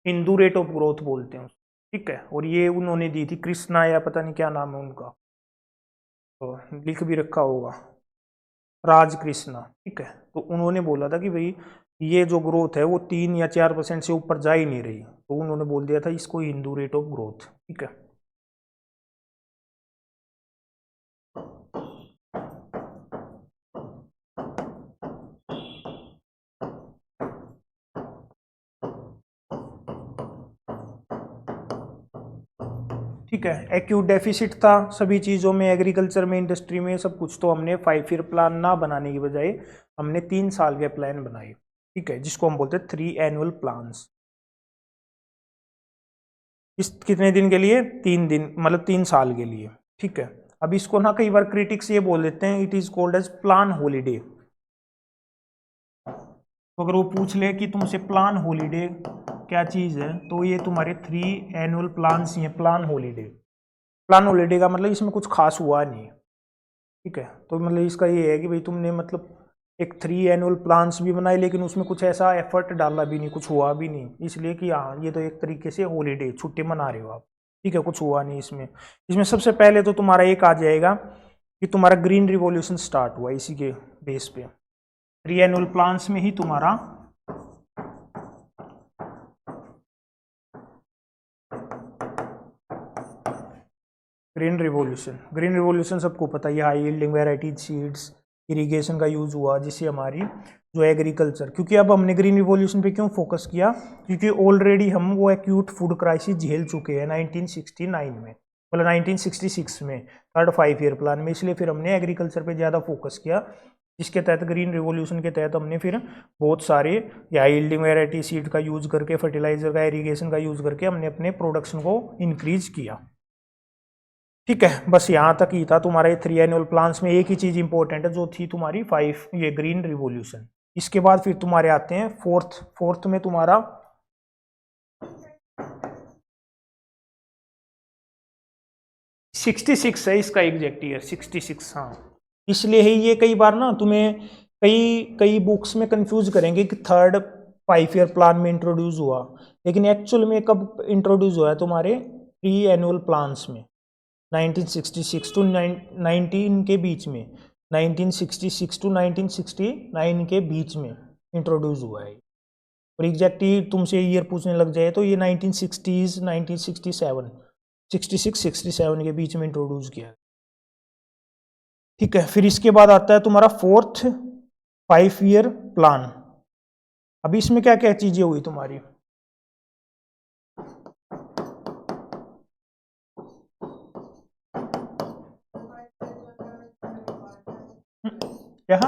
Hindu rate of growth बोलते हैं। ठीक है, और ये उन्होंने दी थी कृष्णा या पता नहीं क्या नाम है उनका, तो लिख भी रखा होगा, राज कृष्णा। ठीक है, तो उन्होंने बोला था कि भाई ये जो ग्रोथ है वो 3 या 4% से ऊपर जा ही नहीं रही, तो उन्होंने बोल दिया था इसको हिंदू रेट ऑफ ग्रोथ। ठीक है, ठीक है। एक्यूट डेफिसिट था सभी चीज़ों में, एग्रीकल्चर में, इंडस्ट्री में, सब कुछ। तो हमने 5 ईयर प्लान ना बनाने की बजाय हमने 3 साल के प्लान बनाए, ठीक है, जिसको हम बोलते हैं 3 एनुअल प्लान्स। इस कितने दिन के लिए? 3 दिन, मतलब 3 साल के लिए, ठीक है। अब इसको ना कई बार क्रिटिक्स ये बोल देते हैं it is called as plan holiday. तो अगर वो पूछ ले कि तुमसे प्लान हॉलीडे क्या चीज़ है, तो ये तुम्हारे 3 एनुअल प्लान्स ही हैं प्लान हॉलीडे। प्लान हॉलीडे का मतलब इसमें कुछ खास हुआ नहीं, ठीक है। तो मतलब इसका ये है कि भाई तुमने मतलब एक 3 एनुअल प्लान्स भी बनाए, लेकिन उसमें कुछ ऐसा एफर्ट डाला भी नहीं, कुछ हुआ भी नहीं, इसलिए कि हाँ ये तो एक तरीके से हॉलीडे, छुट्टी मना रहे हो आप, ठीक है, कुछ हुआ नहीं इसमें। इसमें सबसे पहले तो तुम्हारा एक आ जाएगा कि तुम्हारा ग्रीन रिवॉल्यूशन स्टार्ट हुआ, इसी के बेस पे 3 एनुअल प्लान्स में ही तुम्हारा ग्रीन रिवॉल्यूशन। ग्रीन रिवॉल्यूशन सबको पता है, high yielding variety seeds, irrigation का यूज हुआ, जिससे हमारी जो एग्रीकल्चर, क्योंकि अब हमने ग्रीन रिवॉल्यूशन पे क्यों फोकस किया, क्योंकि ऑलरेडी हम वो एक्यूट फूड क्राइसिस झेल चुके हैं 1969 में, मतलब 1966 में, थर्ड 5 ईयर प्लान में, इसलिए फिर हमने एग्रीकल्चर पे ज़्यादा फोकस किया, जिसके तहत ग्रीन रिवॉल्यूशन के तहत हमने फिर बहुत सारे हाई यील्डिंग वैरायटी सीड का यूज करके, फर्टिलाइजर का, इरीगेशन का यूज करके हमने अपने प्रोडक्शन को इंक्रीज किया, ठीक है। बस यहाँ तक ही था तुम्हारे 3 एनुअल प्लान्स में। एक ही चीज इंपॉर्टेंट है जो थी तुम्हारी 5 ये ग्रीन रिवॉल्यूशन। इसके बाद फिर तुम्हारे आते हैं फोर्थ में तुम्हारा 66 है इसका एग्जैक्ट ईयर, 66। हाँ, इसलिए ही ये कई बार ना तुम्हें कई कई बुक्स में कंफ्यूज करेंगे कि थर्ड 5 ईयर प्लान में इंट्रोड्यूस हुआ, लेकिन एक्चुअल में कब इंट्रोड्यूस हुआ है तुम्हारे 3 एनुअल प्लान्स में, 1966 टू 19 के बीच में, 1966 टू 1969 के बीच में इंट्रोड्यूस हुआ है। और एग्जैक्टली तुमसे ईयर पूछने लग जाए तो ये 1960s, 1967, 66 67 के बीच में इंट्रोड्यूस किया, ठीक है। फिर इसके बाद आता है तुम्हारा फोर्थ 5 ईयर प्लान। अभी इसमें क्या क्या चीजें हुई तुम्हारी? क्या?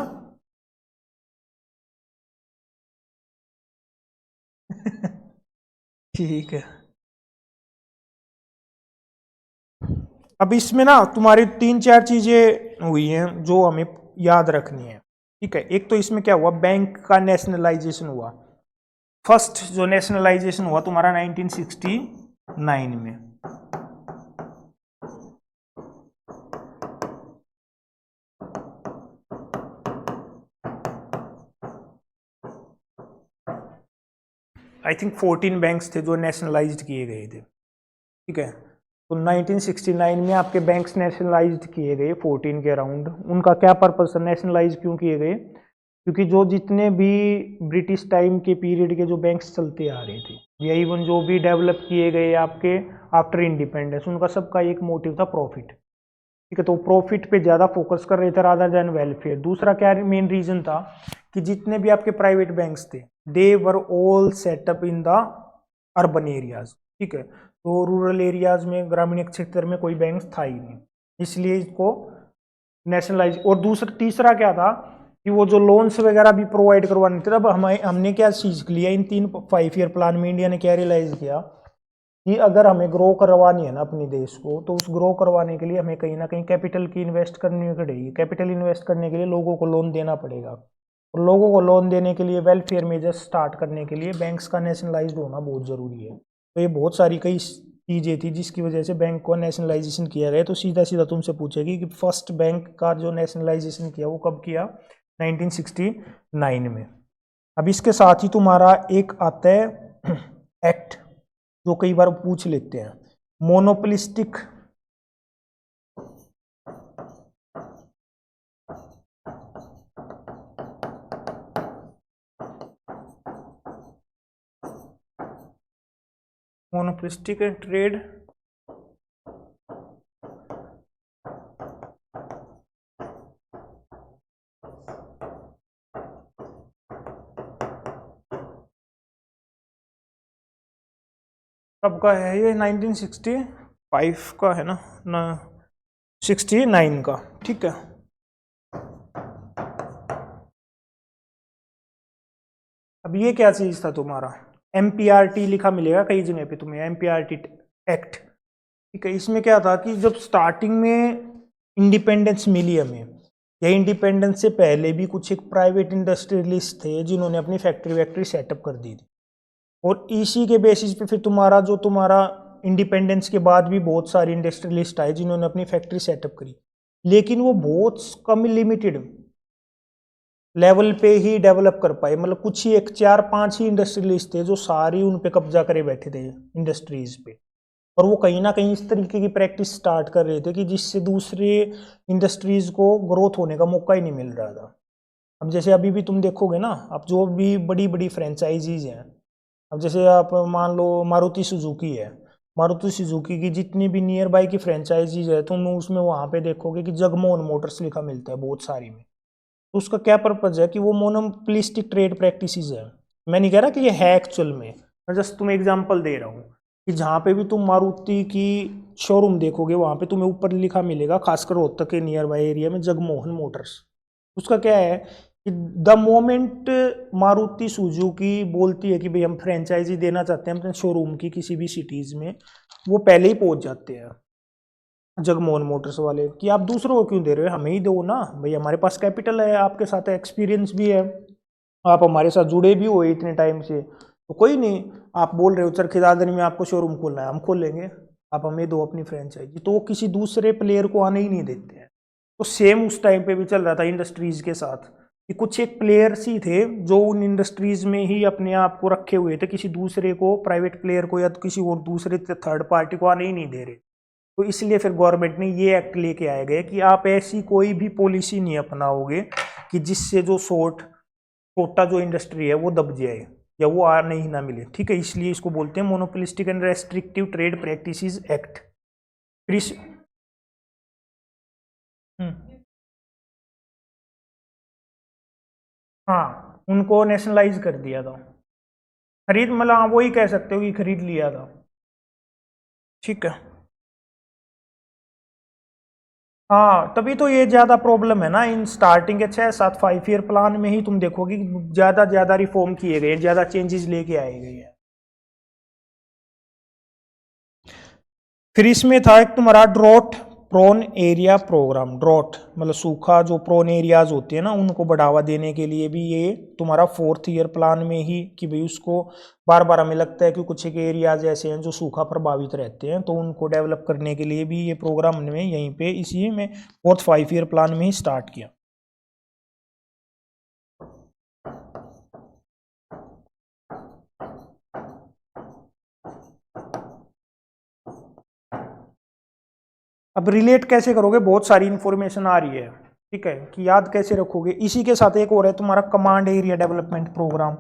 ठीक है। अब इसमें ना तुम्हारी 3 4 चीजें हुई हैं जो हमें याद रखनी है, ठीक है। एक तो इसमें क्या हुआ, बैंक का नेशनलाइजेशन हुआ। फर्स्ट जो नेशनलाइजेशन हुआ तुम्हारा 1969 में। आई थिंक 14 बैंक्स थे जो नेशनलाइज्ड किए गए थे, ठीक है। तो 1969 में आपके बैंक्स नेशनलाइज्ड किए गए 14 के अराउंड। उनका क्या पर्पस है, नेशनलाइज क्यों किए गए? क्योंकि जो जितने भी ब्रिटिश टाइम के पीरियड के जो बैंक्स चलते आ रहे थे, या इवन जो भी डेवलप किए गए आपके आफ्टर इंडिपेंडेंस, उनका सबका एक मोटिव था प्रॉफिट, ठीक है। तो प्रॉफिट पे ज़्यादा फोकस कर रहे थे रादर देन वेलफेयर। दूसरा क्या मेन रीजन था कि जितने भी आपके प्राइवेट बैंक्स थे, they were all set up in the urban areas, ठीक है। तो रूरल एरियाज में, ग्रामीण क्षेत्र में कोई बैंक था ही नहीं, इसलिए इसको नेशनलाइज। और दूसरा तीसरा क्या था कि वो जो लोन्स वगैरह भी प्रोवाइड करवाने थे, तब हमने क्या सीख लिया इन 3 5 ईयर प्लान में, इंडिया ने क्या रियलाइज किया कि अगर हमें ग्रो करवानी है ना अपने देश को, तो उस ग्रो करवाने के लिए हमें कहीं ना कहीं कैपिटल की इन्वेस्ट करनी पड़ेगी। कैपिटल इन्वेस्ट करने के लिए लोगों को लोन देना पड़ेगा, और लोगों को लोन देने के लिए वेलफेयर मेजर्स स्टार्ट करने के लिए बैंक्स का नेशनलाइज्ड होना बहुत ज़रूरी है। तो ये बहुत सारी कई चीज़ें थी जिसकी वजह से बैंक को नेशनलाइजेशन किया गया। तो सीधा सीधा तुमसे पूछेगी कि फर्स्ट बैंक का जो नेशनलाइजेशन किया वो कब किया? 1969 में। अब इसके साथ ही तुम्हारा एक आता है एक्ट, जो कई बार पूछ लेते हैं, मोनोपोलिस्टिक मोनोपोलिस्टिक ट्रेड। कब का है ये? 1965 5 का है ना 69 का, ठीक है। अब ये क्या चीज था तुम्हारा, एमपीआरटी लिखा मिलेगा कई जगह पे तुम्हें, एमपीआरटी एक्ट, ठीक है। इसमें क्या था कि जब स्टार्टिंग में इंडिपेंडेंस मिली हमें, या इंडिपेंडेंस से पहले भी कुछ एक प्राइवेट इंडस्ट्रियलिस्ट थे जिन्होंने अपनी फैक्ट्री वैक्ट्री सेटअप कर दी थी, और इसी के बेसिस पे फिर तुम्हारा इंडिपेंडेंस के बाद भी बहुत सारे इंडस्ट्रियलिस्ट आए जिन्होंने अपनी फैक्ट्री सेटअप करी, लेकिन वो बहुत कम लिमिटेड लेवल पे ही डेवलप कर पाए। मतलब कुछ ही एक 4-5 ही इंडस्ट्रियलिस्ट थे जो सारी उन पे कब्जा करे बैठे थे इंडस्ट्रीज पे, और वो कहीं ना कहीं इस तरीके की प्रैक्टिस स्टार्ट कर रहे थे कि जिससे दूसरे इंडस्ट्रीज को ग्रोथ होने का मौका ही नहीं मिल रहा था। अब जैसे अभी भी तुम देखोगे ना, अब जो भी बड़ी बड़ी फ्रेंचाइजीज हैं, अब जैसे आप मान लो मारुति सुजुकी है, मारुति सुजुकी की जितनी भी नियर बाई की फ्रेंचाइजीज है, तुम उसमें वहां पे देखोगे कि जगमोहन मोटर्स लिखा मिलता है बहुत सारी में। तो उसका क्या पर्पज है कि वो मोनोपोलिस्टिक ट्रेड प्रैक्टिसेस है। मैं नहीं कह रहा कि ये है एक्चुअल में, मैं जस्ट तुम्हें एग्जांपल दे रहा हूँ कि जहाँ पे भी तुम मारुति की शोरूम देखोगे वहाँ पे तुम्हें ऊपर लिखा मिलेगा, खासकर रोहतक के नियर बाई एरिया में, जगमोहन मोटर्स। उसका क्या है कि द मोमेंट मारुति सुजुकी बोलती है कि भाई हम फ्रेंचाइजी देना चाहते हैं अपने शोरूम की किसी भी सिटीज़ में, वो पहले ही पहुँच जाते हैं जगमोहन मोटर्स वाले कि आप दूसरों को क्यों दे रहे हो, हमें ही दो ना भाई, हमारे पास कैपिटल है, आपके साथ एक्सपीरियंस भी है, आप हमारे साथ जुड़े भी हो इतने टाइम से, तो कोई नहीं, आप बोल रहे हो चरखी दादरी में आपको शोरूम खोलना है, हम खोल लेंगे, आप हमें दो अपनी फ्रेंचाइजी। तो वो किसी दूसरे प्लेयर को आने ही नहीं देते हैं। तो सेम उस टाइम पे भी चल रहा था इंडस्ट्रीज के साथ कि कुछ एक प्लेयर्स ही थे जो उन इंडस्ट्रीज में ही अपने आप को रखे हुए थे, किसी दूसरे को, प्राइवेट प्लेयर को या किसी और दूसरे थर्ड पार्टी को आने ही नहीं दे रहे। तो इसलिए फिर गवर्नमेंट ने ये एक्ट लेके आए गए कि आप ऐसी कोई भी पॉलिसी नहीं अपनाओगे कि जिससे जो छोटा जो इंडस्ट्री है वो दब जाए या वो आने ही ना मिले, ठीक है। इसलिए इसको बोलते हैं monopolistic and restrictive trade practices act. फिर इस हाँ, उनको नेशनलाइज कर दिया था, खरीद, मतलब हाँ, वही कह सकते हो कि खरीद लिया था, ठीक है। हाँ, तभी तो ये ज्यादा प्रॉब्लम है ना, इन स्टार्टिंग के 6-7 5 ईयर प्लान में ही तुम देखोगे कि ज्यादा ज्यादा रिफॉर्म किए गए, ज्यादा चेंजेस लेके आए गए हैं। फिर इसमें था एक तुम्हारा drought prone area programme. Drought मतलब सूखा, जो प्रोन एरियाज होते हैं ना उनको बढ़ावा देने के लिए भी ये तुम्हारा 4th ईयर प्लान में ही, कि भाई उसको बार बार हमें लगता है कि कुछ एक एरियाज ऐसे हैं जो सूखा प्रभावित रहते हैं, तो उनको डेवलप करने के लिए भी ये प्रोग्राम ने यहीं पे इसी में 4th 5 ईयर प्लान में ही स्टार्ट किया। अब रिलेट कैसे करोगे, बहुत सारी इंफॉर्मेशन आ रही है, ठीक है, कि याद कैसे रखोगे। इसी के साथ एक और है तुम्हारा कमांड एरिया डेवलपमेंट प्रोग्राम।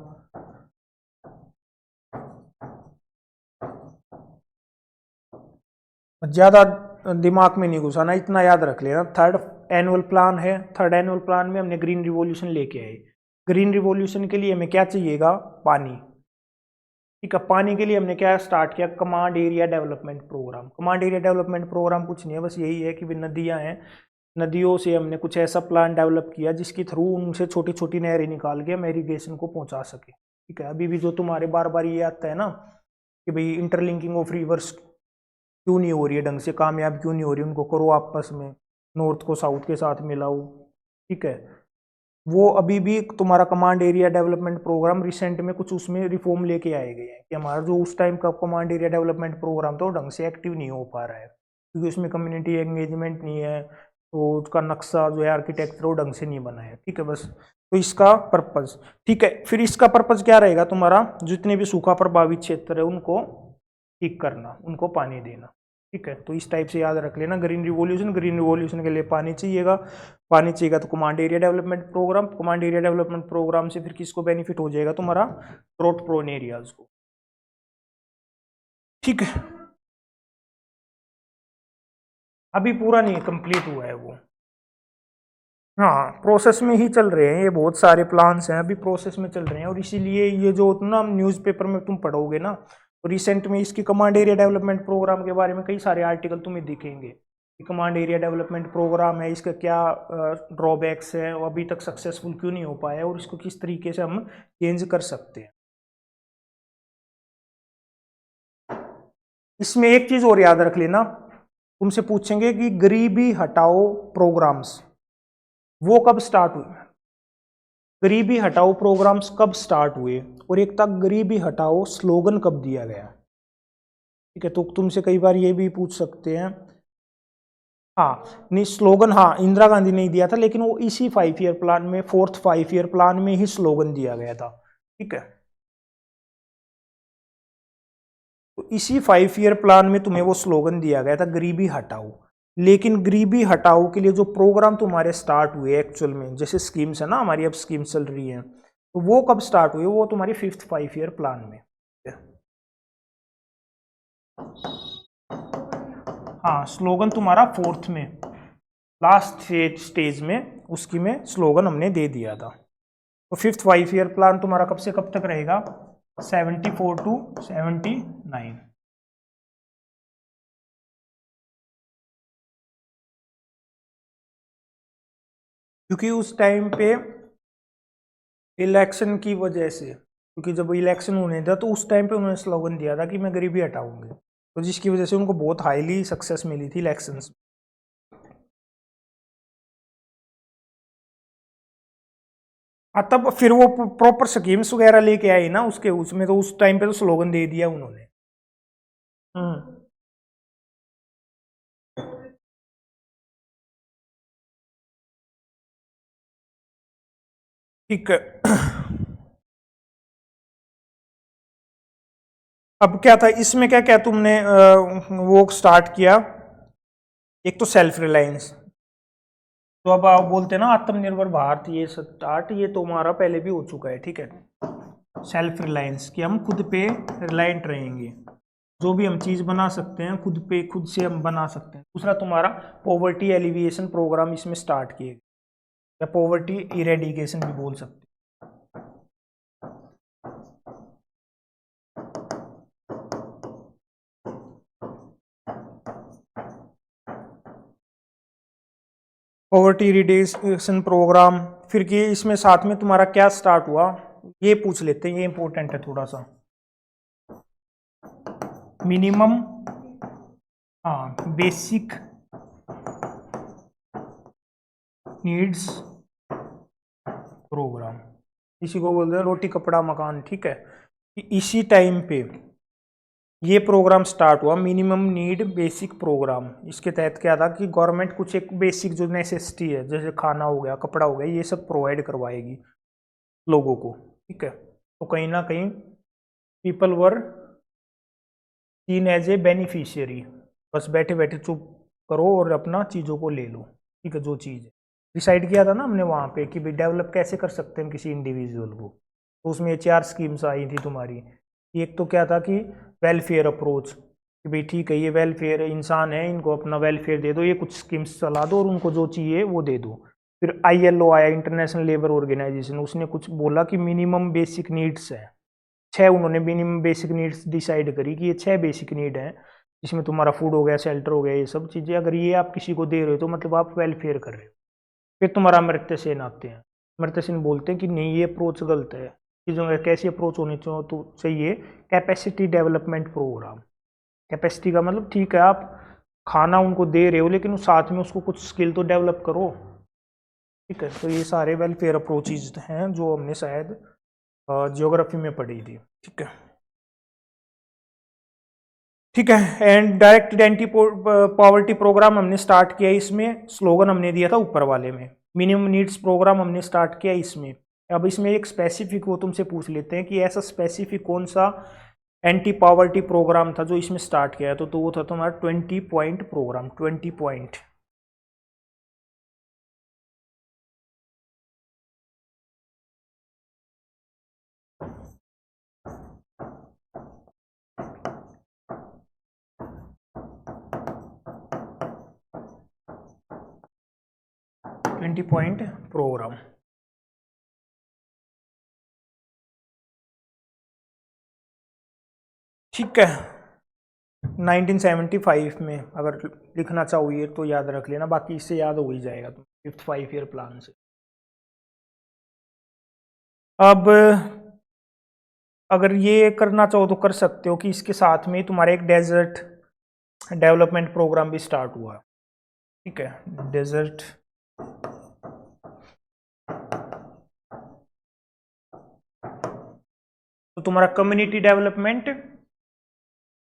ज्यादा दिमाग में नहीं घुसाना, इतना याद रख लेना। थर्ड एनुअल प्लान है, थर्ड एनुअल प्लान में हमने ग्रीन रिवॉल्यूशन लेके आए। ग्रीन रिवॉल्यूशन के लिए हमें क्या चाहिएगा, पानी, ठीक है। पानी के लिए हमने क्या स्टार्ट किया, command area development programme. Command area development programme कुछ नहीं है, बस यही है कि भी नदियां हैं, नदियों से हमने कुछ ऐसा प्लान डेवलप किया जिसके थ्रू उनसे छोटी छोटी नहरें निकाल के हम इरीगेशन को पहुंचा सके, ठीक है। अभी भी जो तुम्हारे बार बार ये आता है ना कि भाई इंटरलिंकिंग ऑफ रिवर्स क्यों नहीं हो रही है ढंग से, कामयाब क्यों नहीं हो रही, उनको करो आपस में, नॉर्थ को साउथ के साथ मिलाओ, ठीक है। वो अभी भी तुम्हारा command area development programme recent में कुछ उसमें रिफॉर्म लेके आए गए हैं कि हमारा जो उस टाइम का कमांड एरिया डेवलपमेंट प्रोग्राम था वो ढंग से एक्टिव नहीं हो पा रहा है, क्योंकि उसमें कम्युनिटी एंगेजमेंट नहीं है, तो उसका नक्शा जो है आर्किटेक्चर वो ढंग से नहीं बना है, ठीक है। बस तो इसका पर्पज, ठीक है। फिर इसका पर्पज क्या रहेगा तुम्हारा, जितने भी सूखा प्रभावित क्षेत्र है उनको ठीक करना, उनको पानी देना, ठीक है। तो इस टाइप से याद रख लेना, ग्रीन रिवॉल्यूशन, ग्रीन रिवॉल्यूशन के लिए पानी चाहिएगा, पानी चाहिएगा तो command area development programme, command area development programme से फिर किसको बेनिफिट हो जाएगा, तुम्हारा ड्रॉट प्रोन एरियाज को, ठीक है। अभी पूरा नहीं कंप्लीट हुआ है वो, हाँ प्रोसेस में ही चल रहे हैं, ये बहुत सारे प्लान्स हैं अभी प्रोसेस में चल रहे हैं, और इसीलिए ये जो ना न्यूज़पेपर में तुम पढ़ोगे ना, तो रिसेंट में इसकी कमांड एरिया डेवलपमेंट प्रोग्राम के बारे में कई सारे आर्टिकल तुम्हें दिखेंगे। कमांड एरिया डेवलपमेंट प्रोग्राम है, इसका क्या ड्रॉबैक्स है, और अभी तक सक्सेसफुल क्यों नहीं हो पाया, और इसको किस तरीके से हम चेंज कर सकते हैं। इसमें एक चीज और याद रख लेना, तुमसे पूछेंगे कि गरीबी हटाओ प्रोग्राम्स वो कब स्टार्ट हुए, गरीबी हटाओ प्रोग्राम्स कब स्टार्ट हुए, और एक तक गरीबी हटाओ स्लोगन कब दिया गया। ठीक है, तो तुमसे कई बार ये भी पूछ सकते हैं। हाँ नहीं, स्लोगन हाँ इंदिरा गांधी ने दिया था, लेकिन वो इसी 5 ईयर प्लान में, 4th 5 ईयर प्लान में ही स्लोगन दिया गया था। ठीक है, तो इसी 5 ईयर प्लान में तुम्हें वो स्लोगन दिया गया था, गरीबी हटाओ। लेकिन गरीबी हटाओ के लिए जो प्रोग्राम तुम्हारे स्टार्ट हुए एक्चुअल में, जैसे स्कीम्स है ना हमारी, अब स्कीम्स चल रही है, तो वो कब स्टार्ट हुए, वो तुम्हारी 5th 5 ईयर प्लान में। हाँ स्लोगन तुम्हारा 4th में, लास्ट स्टेज में उसकी में स्लोगन हमने दे दिया था। तो 5th 5 ईयर प्लान तुम्हारा कब से कब तक रहेगा, 74 to 79। क्योंकि उस टाइम पे इलेक्शन की वजह से, क्योंकि जब इलेक्शन होने था तो उस टाइम पे उन्होंने स्लोगन दिया था कि मैं गरीबी हटाऊंगी, तो जिसकी वजह से उनको बहुत हाईली सक्सेस मिली थी इलेक्शंस। हाँ तब फिर वो प्रॉपर स्कीम्स वगैरह लेके आए ना उसके, उसमें तो उस टाइम पे तो स्लोगन दे दिया उन्होंने। हम्म, ठीक है। अब क्या था इसमें, क्या क्या तुमने वो स्टार्ट किया, एक तो सेल्फ रिलायंस, तो अब आप बोलते हैं ना आत्मनिर्भर भारत, ये स्टार्ट ये तो हमारा पहले भी हो चुका है। ठीक है, सेल्फ रिलायंस कि हम खुद पे रिलायंट रहेंगे, जो भी हम चीज़ बना सकते हैं खुद पे, खुद से हम बना सकते हैं। दूसरा तुम्हारा पॉवर्टी एलिविएशन प्रोग्राम इसमें स्टार्ट किए, या पॉवर्टी इरेडिकेशन भी बोल सकते हैं। पॉवर्टी इरेडिकेशन प्रोग्राम, फिर कि इसमें साथ में तुम्हारा क्या स्टार्ट हुआ, ये पूछ लेते हैं, ये इंपॉर्टेंट है थोड़ा सा। मिनिमम, हाँ बेसिक नीड्स प्रोग्राम, इसी को बोलते हैं रोटी कपड़ा मकान। ठीक है, इसी टाइम पे ये प्रोग्राम स्टार्ट हुआ, मिनिमम नीड बेसिक प्रोग्राम। इसके तहत क्या था कि गवर्नमेंट कुछ एक बेसिक जो नेसेसिटी है, जैसे खाना हो गया, कपड़ा हो गया, ये सब प्रोवाइड करवाएगी लोगों को। ठीक है, तो कहीं ना कहीं people were seen as a beneficiary, बस बैठे बैठे चुप करो और अपना चीज़ों को ले लो। ठीक है, जो चीज़ डिसाइड किया था ना हमने वहाँ पे कि भाई डेवलप कैसे कर सकते हैं किसी इंडिविजुअल को, तो उसमें 4 स्कीम्स आई थी तुम्हारी। एक तो क्या था कि वेलफेयर अप्रोच, कि भाई ठीक है ये वेलफेयर इंसान है, इनको अपना वेलफेयर दे दो, ये कुछ स्कीम्स चला दो और उनको जो चाहिए वो दे दो। फिर ILO आया, इंटरनेशनल लेबर ऑर्गेनाइजेशन, उसने कुछ बोला कि मिनिमम बेसिक नीड्स है 6, उन्होंने मिनिमम बेसिक नीड्स डिसाइड करी कि ये 6 बेसिक नीड हैं, जिसमें तुम्हारा फूड हो गया, शेल्टर हो गया, ये सब चीज़ें अगर ये आप किसी को दे रहे हो तो मतलब आप वेलफेयर कर रहे हो। फिर तुम्हारा अमर्त्य सेन आते हैं, अमर्त्य सेन बोलते हैं कि नहीं ये अप्रोच गलत है, चीज़ों का कैसी अप्रोच होनी तो चाहिए, कैपेसिटी डेवलपमेंट प्रोग्राम। कैपेसिटी का मतलब ठीक है आप खाना उनको दे रहे हो, लेकिन साथ में उसको कुछ स्किल तो डेवलप करो। ठीक है, तो ये सारे वेलफेयर अप्रोचेज हैं जो हमने शायद ज्योग्राफी में पढ़ी थी। ठीक है, ठीक है। And direct anti poverty programme हमने स्टार्ट किया, इसमें स्लोगन हमने दिया था ऊपर वाले में। मिनिमम नीड्स प्रोग्राम हमने स्टार्ट किया इसमें। अब इसमें एक स्पेसिफिक वो तुमसे पूछ लेते हैं कि ऐसा स्पेसिफिक कौन सा एंटी पॉवर्टी प्रोग्राम था जो इसमें स्टार्ट किया है, तो वो था तुम्हारा 20 पॉइंट प्रोग्राम। 20 point, programme. ठीक है। 1975 में अगर लिखना चाहिए तो याद रख लेना, बाकी इससे याद हो ही जाएगा तुम 5th 5 ईयर प्लान से। अब अगर ये करना चाहो तो कर सकते हो कि इसके साथ में तुम्हारा एक डेजर्ट डेवलपमेंट प्रोग्राम भी स्टार्ट हुआ। ठीक है, डेजर्ट तो तुम्हारा कम्युनिटी डेवलपमेंट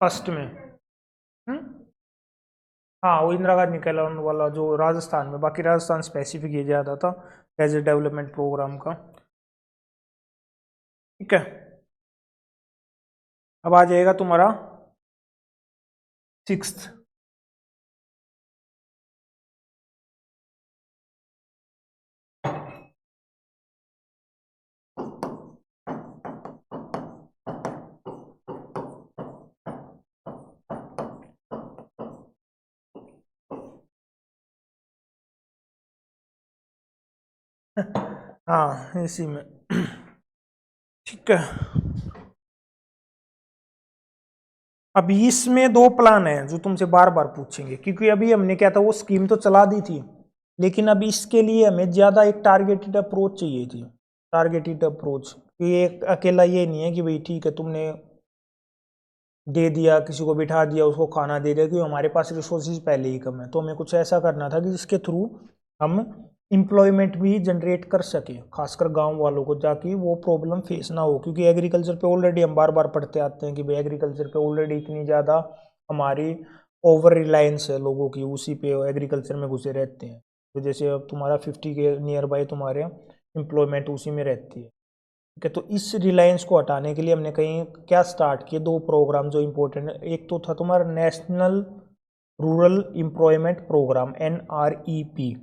फर्स्ट में। हाँ, वो इंदिरा गांधी कैलान वाला जो राजस्थान में, बाकी राजस्थान स्पेसिफिक ये ज़्यादा था डेजर्ट डेवलपमेंट प्रोग्राम का। ठीक है, अब आ जाएगा तुम्हारा 6th। हाँ, इसी में। ठीक है, अब इसमें दो प्लान है जो तुमसे बार बार पूछेंगे, क्योंकि अभी हमने क्या था, वो स्कीम तो चला दी थी, लेकिन अब इसके लिए हमें ज़्यादा एक टारगेटेड अप्रोच चाहिए थी। टारगेटेड अप्रोच, ये एक अकेला ये नहीं है कि भाई ठीक है तुमने दे दिया, किसी को बिठा दिया, उसको खाना दे दिया, क्योंकि हमारे पास रिसोर्सेज पहले ही कम है। तो हमें कुछ ऐसा करना था कि जिसके थ्रू हम एम्प्लॉयमेंट भी जनरेट कर सके, खासकर गांव वालों को, जाके वो प्रॉब्लम फेस ना हो। क्योंकि एग्रीकल्चर पे ऑलरेडी हम बार बार पढ़ते आते हैं कि भाई एग्रीकल्चर पे ऑलरेडी इतनी ज़्यादा हमारी ओवर रिलायंस है लोगों की, उसी पे एग्रीकल्चर में घुसे रहते हैं। तो जैसे अब तुम्हारा 50 के नियर बाय तुम्हारे एम्प्लॉयमेंट उसी में रहती है। ठीक है, तो इस रिलायंस को हटाने के लिए हमने कहीं क्या स्टार्ट किए, दो प्रोग्राम जो इम्पोर्टेंट है। एक तो था तुम्हारा national rural employment programme, NREP।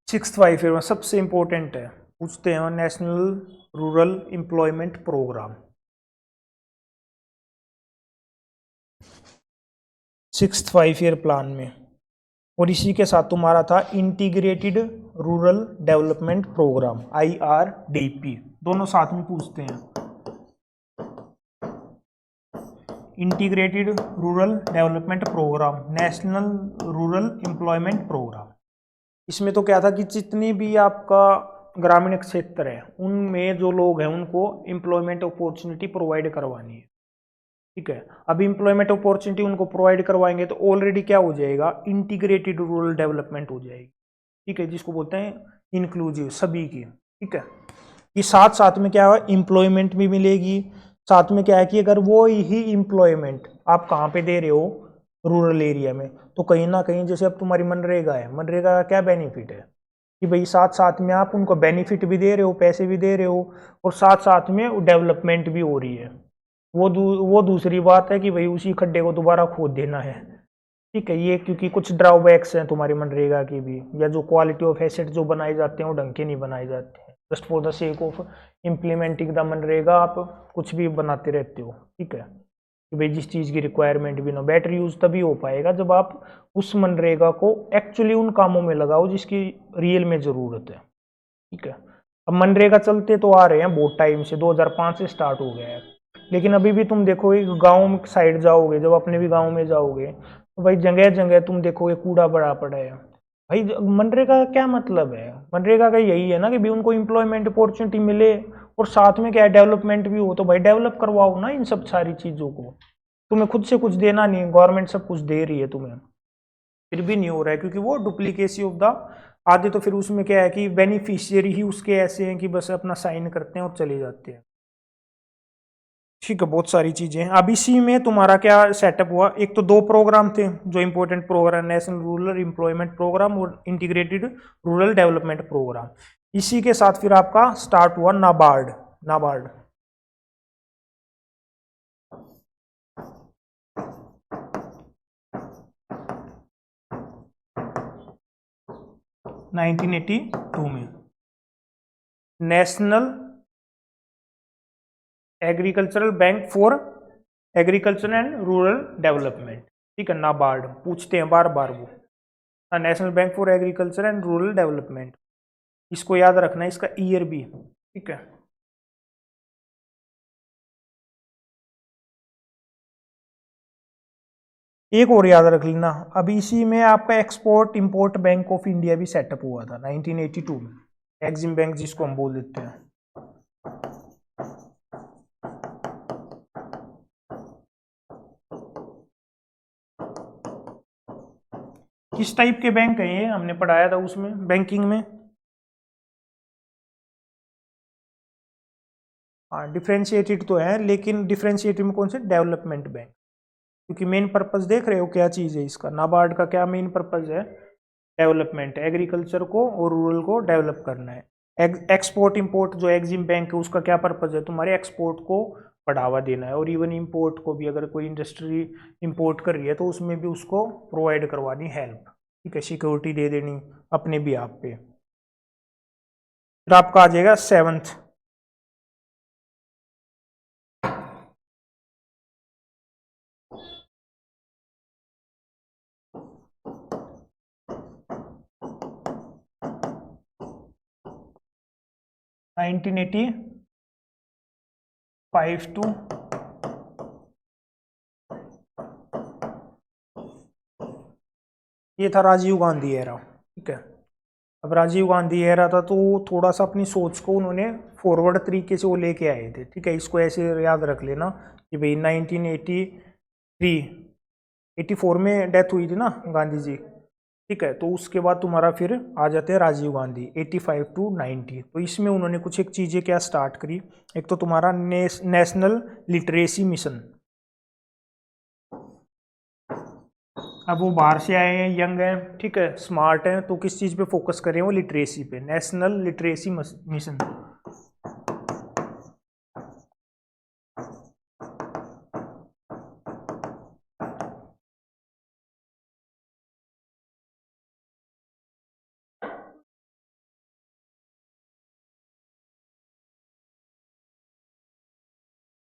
6th 5 year में सबसे इम्पोर्टेंट है, पूछते हैं national rural employment programme 6th 5 year plan में। और इसी के साथ तुम्हारा था integrated rural development programme, IRDP। दोनों साथ में पूछते हैं, integrated rural development programme, national rural employment programme. इसमें तो क्या था कि जितनी भी आपका ग्रामीण क्षेत्र है उनमें जो लोग हैं उनको एम्प्लॉयमेंट अपॉर्चुनिटी प्रोवाइड करवानी है। ठीक है, अब एम्प्लॉयमेंट अपॉर्चुनिटी उनको प्रोवाइड करवाएंगे तो ऑलरेडी क्या हो जाएगा, इंटीग्रेटेड रूरल डेवलपमेंट हो जाएगी। ठीक है, जिसको बोलते हैं इंक्लूसिव, सभी की। ठीक है, ये साथ साथ में क्या है, एम्प्लॉयमेंट भी मिलेगी। साथ में क्या है कि अगर वो ही एम्प्लॉयमेंट आप कहाँ पे दे रहे हो, रूरल एरिया में, तो कहीं ना कहीं जैसे अब तुम्हारी मनरेगा है, मनरेगा का क्या बेनिफिट है कि भाई साथ साथ में आप उनको बेनिफिट भी दे रहे हो, पैसे भी दे रहे हो, और साथ साथ में डेवलपमेंट भी हो रही है। वो दूसरी बात है कि भाई उसी खड्डे को दोबारा खोद देना है। ठीक है, ये क्योंकि कुछ ड्रॉबैक्स हैं तुम्हारी मनरेगा की भी, या जो क्वालिटी ऑफ एसेट जो बनाए जाते हैं वो ढंग के नहीं बनाए जाते हैं, just for the sake of implementing the MNREGA आप कुछ भी बनाते रहते हो। ठीक है, कि भाई जिस चीज़ की रिक्वायरमेंट भी ना, बेटर यूज तभी हो पाएगा जब आप उस मनरेगा को एक्चुअली उन कामों में लगाओ जिसकी रियल में ज़रूरत है। ठीक है, अब मनरेगा चलते तो आ रहे हैं बहुत टाइम से, 2005 से स्टार्ट हो गया है, लेकिन अभी भी तुम देखोगे गाँव साइड जाओगे, जब अपने भी गाँव में जाओगे तो भाई जगह जगह तुम देखोगे कूड़ा बड़ा पड़ा है। भाई मनरेगा का क्या मतलब है, मनरेगा का यही है ना कि भी उनको एम्प्लॉयमेंट अपॉर्चुनिटी मिले, और साथ में क्या है, डेवलपमेंट भी हो। तो भाई डेवलप करवाओ ना इन सब सारी चीज़ों को, तुम्हें खुद से कुछ देना नहीं, गवर्नमेंट सब कुछ दे रही है तुम्हें, फिर भी नहीं हो रहा है, क्योंकि वो डुप्लीकेसी ऑफ द आधे तो फिर उसमें क्या है कि बेनिफिशियरी ही उसके ऐसे हैं कि बस अपना साइन करते हैं और चले जाते हैं। ठीक है, बहुत सारी चीजें हैं। अब इसी में तुम्हारा क्या सेटअप हुआ, एक तो दो प्रोग्राम थे जो important programme, national rural employment programme और इंटीग्रेटेड रूरल डेवलपमेंट प्रोग्राम। इसी के साथ फिर आपका स्टार्ट हुआ नाबार्ड। नाबार्ड 1982 में, national agricultural bank for agriculture and rural development. ठीक है, नाबार्ड पूछते हैं बार बार वो, national bank for agriculture and rural development. इसको याद रखना है, इसका ईयर भी, ठीक है। एक और याद रख लेना, अभी इसी में आपका export import bank of India भी सेटअप हुआ था 1982 में, एक्सिम बैंक जिसको हम बोल देते हैं। किस टाइप के बैंक है ये, हमने पढ़ाया था उसमें बैंकिंग में। हाँ डिफ्रेंशिएटेड तो है, लेकिन डिफ्रेंशिएटेड में कौन से, डेवलपमेंट बैंक, क्योंकि मेन पर्पस देख रहे हो क्या चीज़ है इसका, नाबार्ड का क्या मेन पर्पस है, डेवलपमेंट, एग्रीकल्चर को और रूरल को डेवलप करना है। एक्सपोर्ट इंपोर्ट जो एग्जिम बैंक है उसका क्या पर्पस है, तुम्हारे एक्सपोर्ट को बढ़ावा देना है, और इवन इंपोर्ट को भी, अगर कोई इंडस्ट्री इंपोर्ट कर रही है तो उसमें भी उसको प्रोवाइड करवानी हेल्प, ठीक है, सिक्योरिटी दे देनी अपने भी आप पे। फिर आपका आ जाएगा सेवंथ, नाइनटीन एटी 5 टू, ये था राजीव गांधी एरा, ठीक है। अब राजीव गांधी एरा था तो थोड़ा सा अपनी सोच को उन्होंने फॉरवर्ड तरीके से वो लेके आए थे, ठीक है। इसको ऐसे याद रख लेना कि भाई 1983 84 में डेथ हुई थी ना गांधी जी, ठीक है। तो उसके बाद तुम्हारा फिर आ जाते हैं राजीव गांधी 85 टू 90। तो इसमें उन्होंने कुछ एक चीज़ें क्या स्टार्ट करी, एक तो तुम्हारा नेशनल लिटरेसी मिशन। अब वो बाहर से आए हैं, यंग हैं, ठीक है, स्मार्ट हैं, तो किस चीज़ पे फोकस करें, वो लिटरेसी पे, नेशनल लिटरेसी मिशन।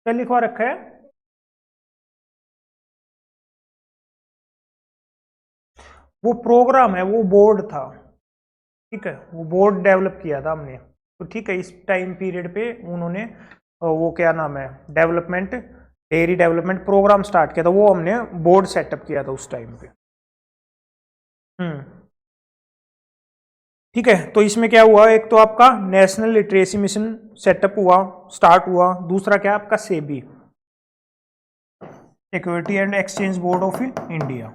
क्या लिखवा रखा है, वो प्रोग्राम है, वो बोर्ड था, ठीक है, वो बोर्ड डेवलप किया था हमने। तो ठीक है, इस टाइम पीरियड पे उन्होंने वो क्या नाम है, development, dairy development programme start किया था, वो हमने बोर्ड सेटअप किया था उस टाइम पे। ठीक है, तो इसमें क्या हुआ, एक तो आपका नेशनल लिटरेसी मिशन सेटअप हुआ, स्टार्ट हुआ, दूसरा क्या आपका SEBI, security and exchange board of India.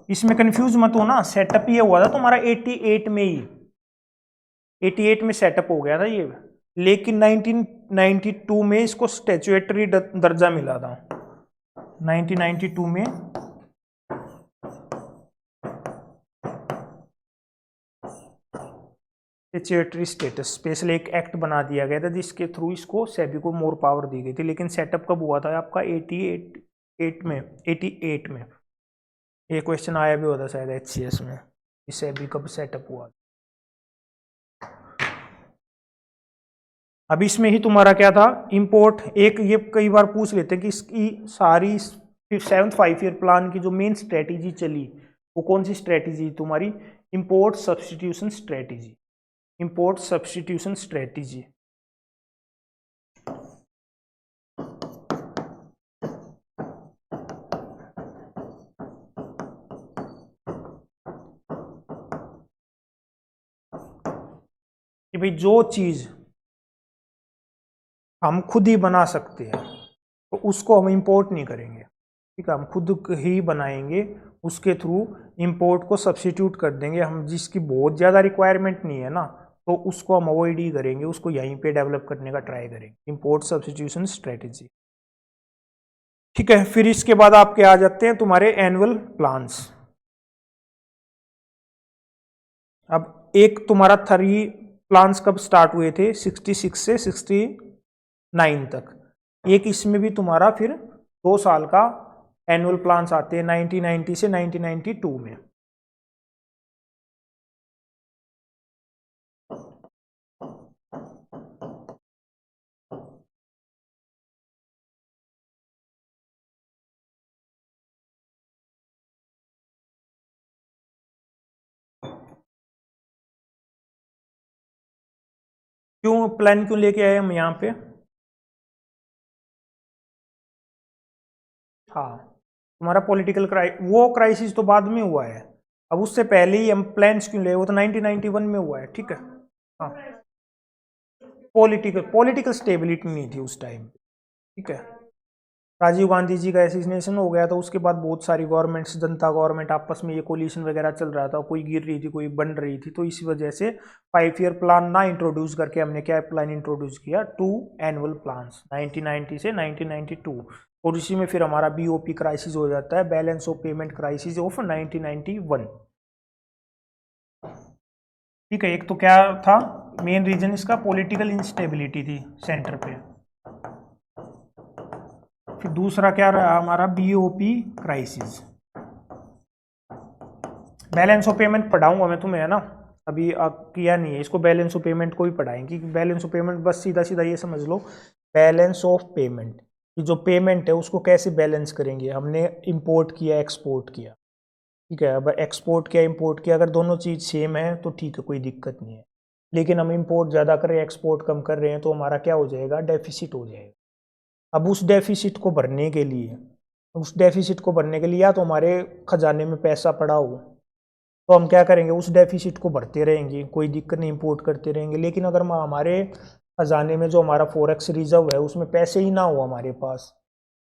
इसमें कंफ्यूज मत हो ना, सेटअप ये हुआ था तुम्हारा 88 में ही, 88 में सेटअप हो गया था ये, लेकिन 1992 में इसको स्टैट्यूटरी दर्जा मिला था, 1992 में स्टैट्यूटरी स्टेटस, स्पेशल एक एक्ट बना दिया गया था जिसके थ्रू इसको सेबी को मोर पावर दी गई थी। लेकिन सेटअप कब हुआ था आपका 88 में, 88 में। ये क्वेश्चन आया भी होता शायद HCS में, सेबी कब सेटअप हुआ। अब इसमें ही तुम्हारा क्या था, इंपोर्ट, एक ये कई बार पूछ लेते हैं कि इसकी सारी 7th 5 ईयर प्लान की जो मेन स्ट्रेटेजी चली वो कौन सी स्ट्रेटेजी तुम्हारी, import substitution strategy, import substitution strategy. कि भाई जो चीज हम खुद ही बना सकते हैं तो उसको हम इंपोर्ट नहीं करेंगे, ठीक है, हम खुद ही बनाएंगे, उसके थ्रू इंपोर्ट को सब्सिट्यूट कर देंगे हम, जिसकी बहुत ज़्यादा रिक्वायरमेंट नहीं है ना तो उसको हम अवॉइड ही करेंगे, उसको यहीं पे डेवलप करने का ट्राई करेंगे, इंपोर्ट सब्सिट्यूशन स्ट्रेटेजी। ठीक है, फिर इसके बाद आपके आ जाते हैं तुम्हारे एनुअल प्लान्स। अब एक तुम्हारा 3 प्लान्स कब स्टार्ट हुए थे, 66 से 69 तक। एक इसमें भी तुम्हारा फिर 2 साल का एनुअल प्लान्स आते हैं 1990 से 1992 में। क्यों प्लान क्यों लेके आए हम यहाँ पे? हाँ, तुम्हारा पॉलिटिकल वो क्राइसिस तो बाद में हुआ है, अब उससे पहले ही हम प्लान्स क्यों ले, वो तो 1991 में हुआ है, ठीक है। हाँ, पॉलिटिकल पॉलिटिकल स्टेबिलिटी नहीं थी उस टाइम, ठीक है। राजीव गांधी जी का एसिग्नेशन हो गया तो उसके बाद बहुत सारी गवर्नमेंट्स, जनता गवर्नमेंट आपस में ये कोलिशन वगैरह चल रहा था, कोई गिर रही थी कोई बन रही थी, तो इसी वजह से 5 ईयर प्लान ना इंट्रोड्यूस करके हमने क्या प्लान इंट्रोड्यूस किया, 2 एनुअल प्लान्स 1990 से 1992, और इसी में फिर हमारा बीओपी क्राइसिस हो जाता है, balance of payment crisis of 1991, ठीक है। एक तो क्या था मेन रीजन इसका, पॉलिटिकल इंस्टेबिलिटी थी सेंटर पे, फिर दूसरा क्या रहा हमारा BOP crisis. Balance of payment पढ़ाऊंगा मैं तुम्हें, है ना, अभी किया नहीं है इसको, बैलेंस ऑफ पेमेंट को भी पढ़ाएंगे, बैलेंस ऑफ पेमेंट बस सीधा सीधा ये समझ लो, बैलेंस ऑफ पेमेंट कि जो पेमेंट है उसको कैसे बैलेंस करेंगे, हमने इंपोर्ट किया एक्सपोर्ट किया, ठीक है। अब एक्सपोर्ट किया इंपोर्ट किया, अगर दोनों चीज़ सेम है तो ठीक है कोई दिक्कत नहीं है, लेकिन हम इंपोर्ट ज़्यादा कर रहे हैं एक्सपोर्ट कम कर रहे हैं तो हमारा क्या हो जाएगा, डेफिसिट हो जाएगा। अब उस डेफिसिट को भरने के लिए, या तो हमारे खजाने में पैसा पड़ा हो तो हम क्या करेंगे, उस डेफिसिट को भरते रहेंगे, कोई दिक्कत नहीं, इंपोर्ट करते रहेंगे। लेकिन अगर हमारे खजाने में जो हमारा फॉरेक्स रिजर्व है उसमें पैसे ही ना हो हमारे पास,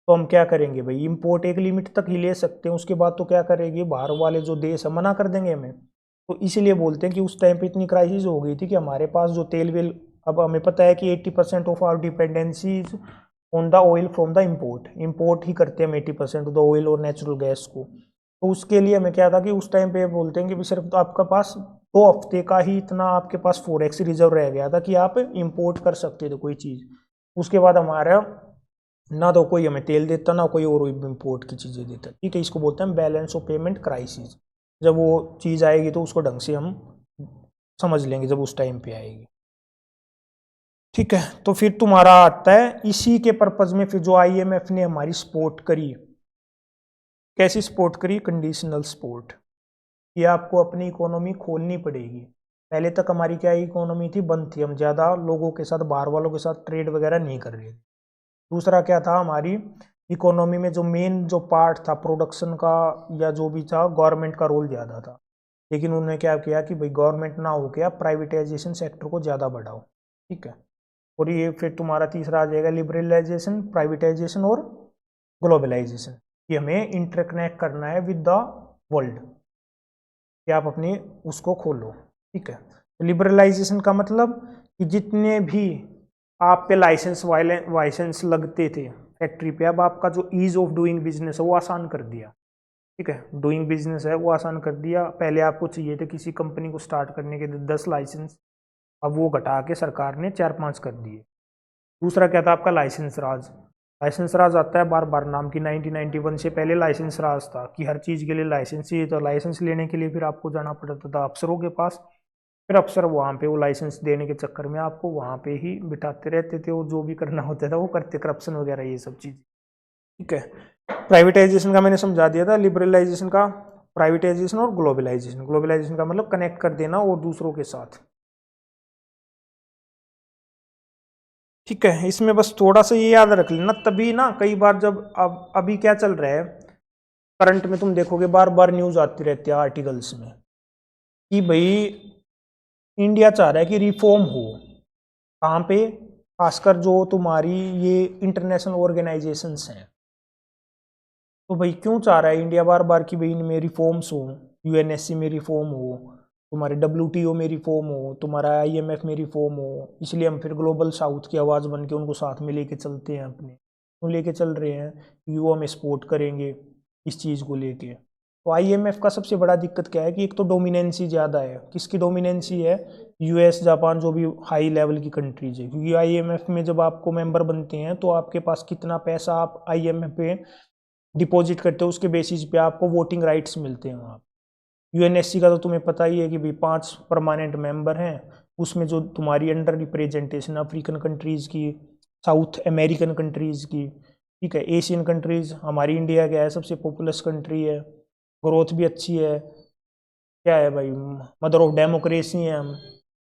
तो हम क्या करेंगे भाई, इंपोर्ट एक लिमिट तक ही ले सकते हैं, उसके बाद तो क्या करेंगे, बाहर वाले जो देश है मना कर देंगे हमें। तो इसीलिए बोलते हैं कि उस टाइम पे इतनी क्राइसिस हो गई थी कि हमारे पास जो तेल वेल, अब हमें पता है कि 80% of our dependency on the oil from the import ही करते हैं हम 80% ऑफ द ऑयल और नेचुरल गैस को। तो उसके लिए हमें क्या था कि उस टाइम पे बोलते हैं कि सिर्फ तो आपका पास 2 हफ्ते का ही इतना आपके पास फॉरेक्स रिजर्व रह गया था कि आप इंपोर्ट कर सकते थे कोई चीज़, उसके बाद हमारा ना तो कोई हमें तेल देता ना कोई और इम्पोर्ट की चीज़ें देता, ठीक है। इसको बोलते हैं बैलेंस ऑफ पेमेंट क्राइसिस। जब वो चीज़ आएगी तो उसको ढंग से हम समझ लेंगे जब उस टाइम पे आएगी, ठीक है। तो फिर तुम्हारा आता है इसी के पर्पज में, फिर जो आईएमएफ ने हमारी सपोर्ट करी, कैसी सपोर्ट करी, कंडीशनल सपोर्ट, ये आपको अपनी इकोनॉमी खोलनी पड़ेगी। पहले तक हमारी क्या इकोनॉमी थी, बंद थी, हम ज़्यादा लोगों के साथ, बाहर वालों के साथ ट्रेड वगैरह नहीं कर रहे थे। दूसरा क्या था, हमारी इकोनॉमी में जो मेन जो पार्ट था प्रोडक्शन का या जो भी था, गवर्नमेंट का रोल ज़्यादा था, लेकिन उन्होंने क्या किया कि भाई गवर्नमेंट ना हो गया, प्राइवेटाइजेशन सेक्टर को ज़्यादा बढ़ाओ, ठीक है। और ये फिर तुम्हारा तीसरा आ जाएगा लिबरलाइजेशन, प्राइवेटाइजेशन और ग्लोबलाइजेशन, कि हमें इंटरकनेक्ट करना है विद द वर्ल्ड, कि आप अपनी उसको खोलो, ठीक है। तो लिबरलाइजेशन का मतलब कि जितने भी आप पे लाइसेंस लगते थे फैक्ट्री पे, अब आपका जो ईज ऑफ डूइंग बिजनेस है वो आसान कर दिया, ठीक है। डूइंग बिजनेस है वो आसान कर दिया, पहले आपको चाहिए थे किसी कंपनी को स्टार्ट करने के 10 लाइसेंस, अब वो घटा के सरकार ने 4-5 कर दिए। दूसरा क्या था आपका लाइसेंस राज, लाइसेंस राज आता है बार बार नाम की, 1991 से पहले लाइसेंस राज था कि हर चीज़ के लिए लाइसेंस चाहिए, तो लाइसेंस लेने के लिए फिर आपको जाना पड़ता था अफसरों के पास, फिर अफसर वहाँ पे वो लाइसेंस देने के चक्कर में आपको वहाँ पे ही बिठाते रहते थे, और जो भी करना होता था वो करते, करप्शन वगैरह ये सब चीज़, ठीक है। प्राइवेटाइजेशन का मैंने समझा दिया था, लिबरलाइजेशन का, प्राइवेटाइजेशन और ग्लोबलाइजेशन, ग्लोबलाइजेशन का मतलब कनेक्ट कर देना और दूसरों के साथ, ठीक है। इसमें बस थोड़ा सा ये याद रख लेना, तभी ना कई बार जब अब अभी क्या चल रहा है करंट में, तुम देखोगे बार बार न्यूज आती रहती है आर्टिकल्स में कि भाई इंडिया चाह रहा है कि रिफॉर्म हो, कहाँ पे, खासकर जो तुम्हारी ये इंटरनेशनल ऑर्गेनाइजेशंस हैं, तो भाई क्यों चाह रहा है इंडिया बार बार कि भाई इनमें रिफॉर्म्स हो, यूएनएससी में रिफॉर्म हो, तुम्हारे डब्ल्यूटीओ में रिफॉर्म हो, तुम्हारा आईएमएफ में रिफॉर्म हो, इसलिए हम फिर ग्लोबल साउथ की आवाज़ बन के उनको साथ में लेके चलते हैं, अपने क्यों लेके चल रहे हैं, क्योंकि वो हमें सपोर्ट करेंगे इस चीज़ को लेके। तो आईएमएफ का सबसे बड़ा दिक्कत क्या है कि एक तो डोमिनेंसी ज़्यादा है, किसकी डोमिनेंसी है, यूएस जापान जो भी हाई लेवल की कंट्रीज है, क्योंकि आईएमएफ में जब आपको मेंबर बनते हैं तो आपके पास कितना पैसा आप आईएमएफ पे डिपॉजिट करते हो उसके बेसिस पे आपको वोटिंग राइट्स मिलते हैं वहाँ। यूएनएससी का तो तुम्हें पता ही है कि भाई 5 परमानेंट मेंबर हैं, उसमें जो तुम्हारी अंडर रिप्रेजेंटेशन अफ्रीकन कंट्रीज़ की, साउथ अमेरिकन कंट्रीज़ की, ठीक है, एशियन कंट्रीज़, हमारी इंडिया क्या है सबसे पॉपुलस कंट्री है, ग्रोथ भी अच्छी है, क्या है भाई, मदर ऑफ डेमोक्रेसी है हम,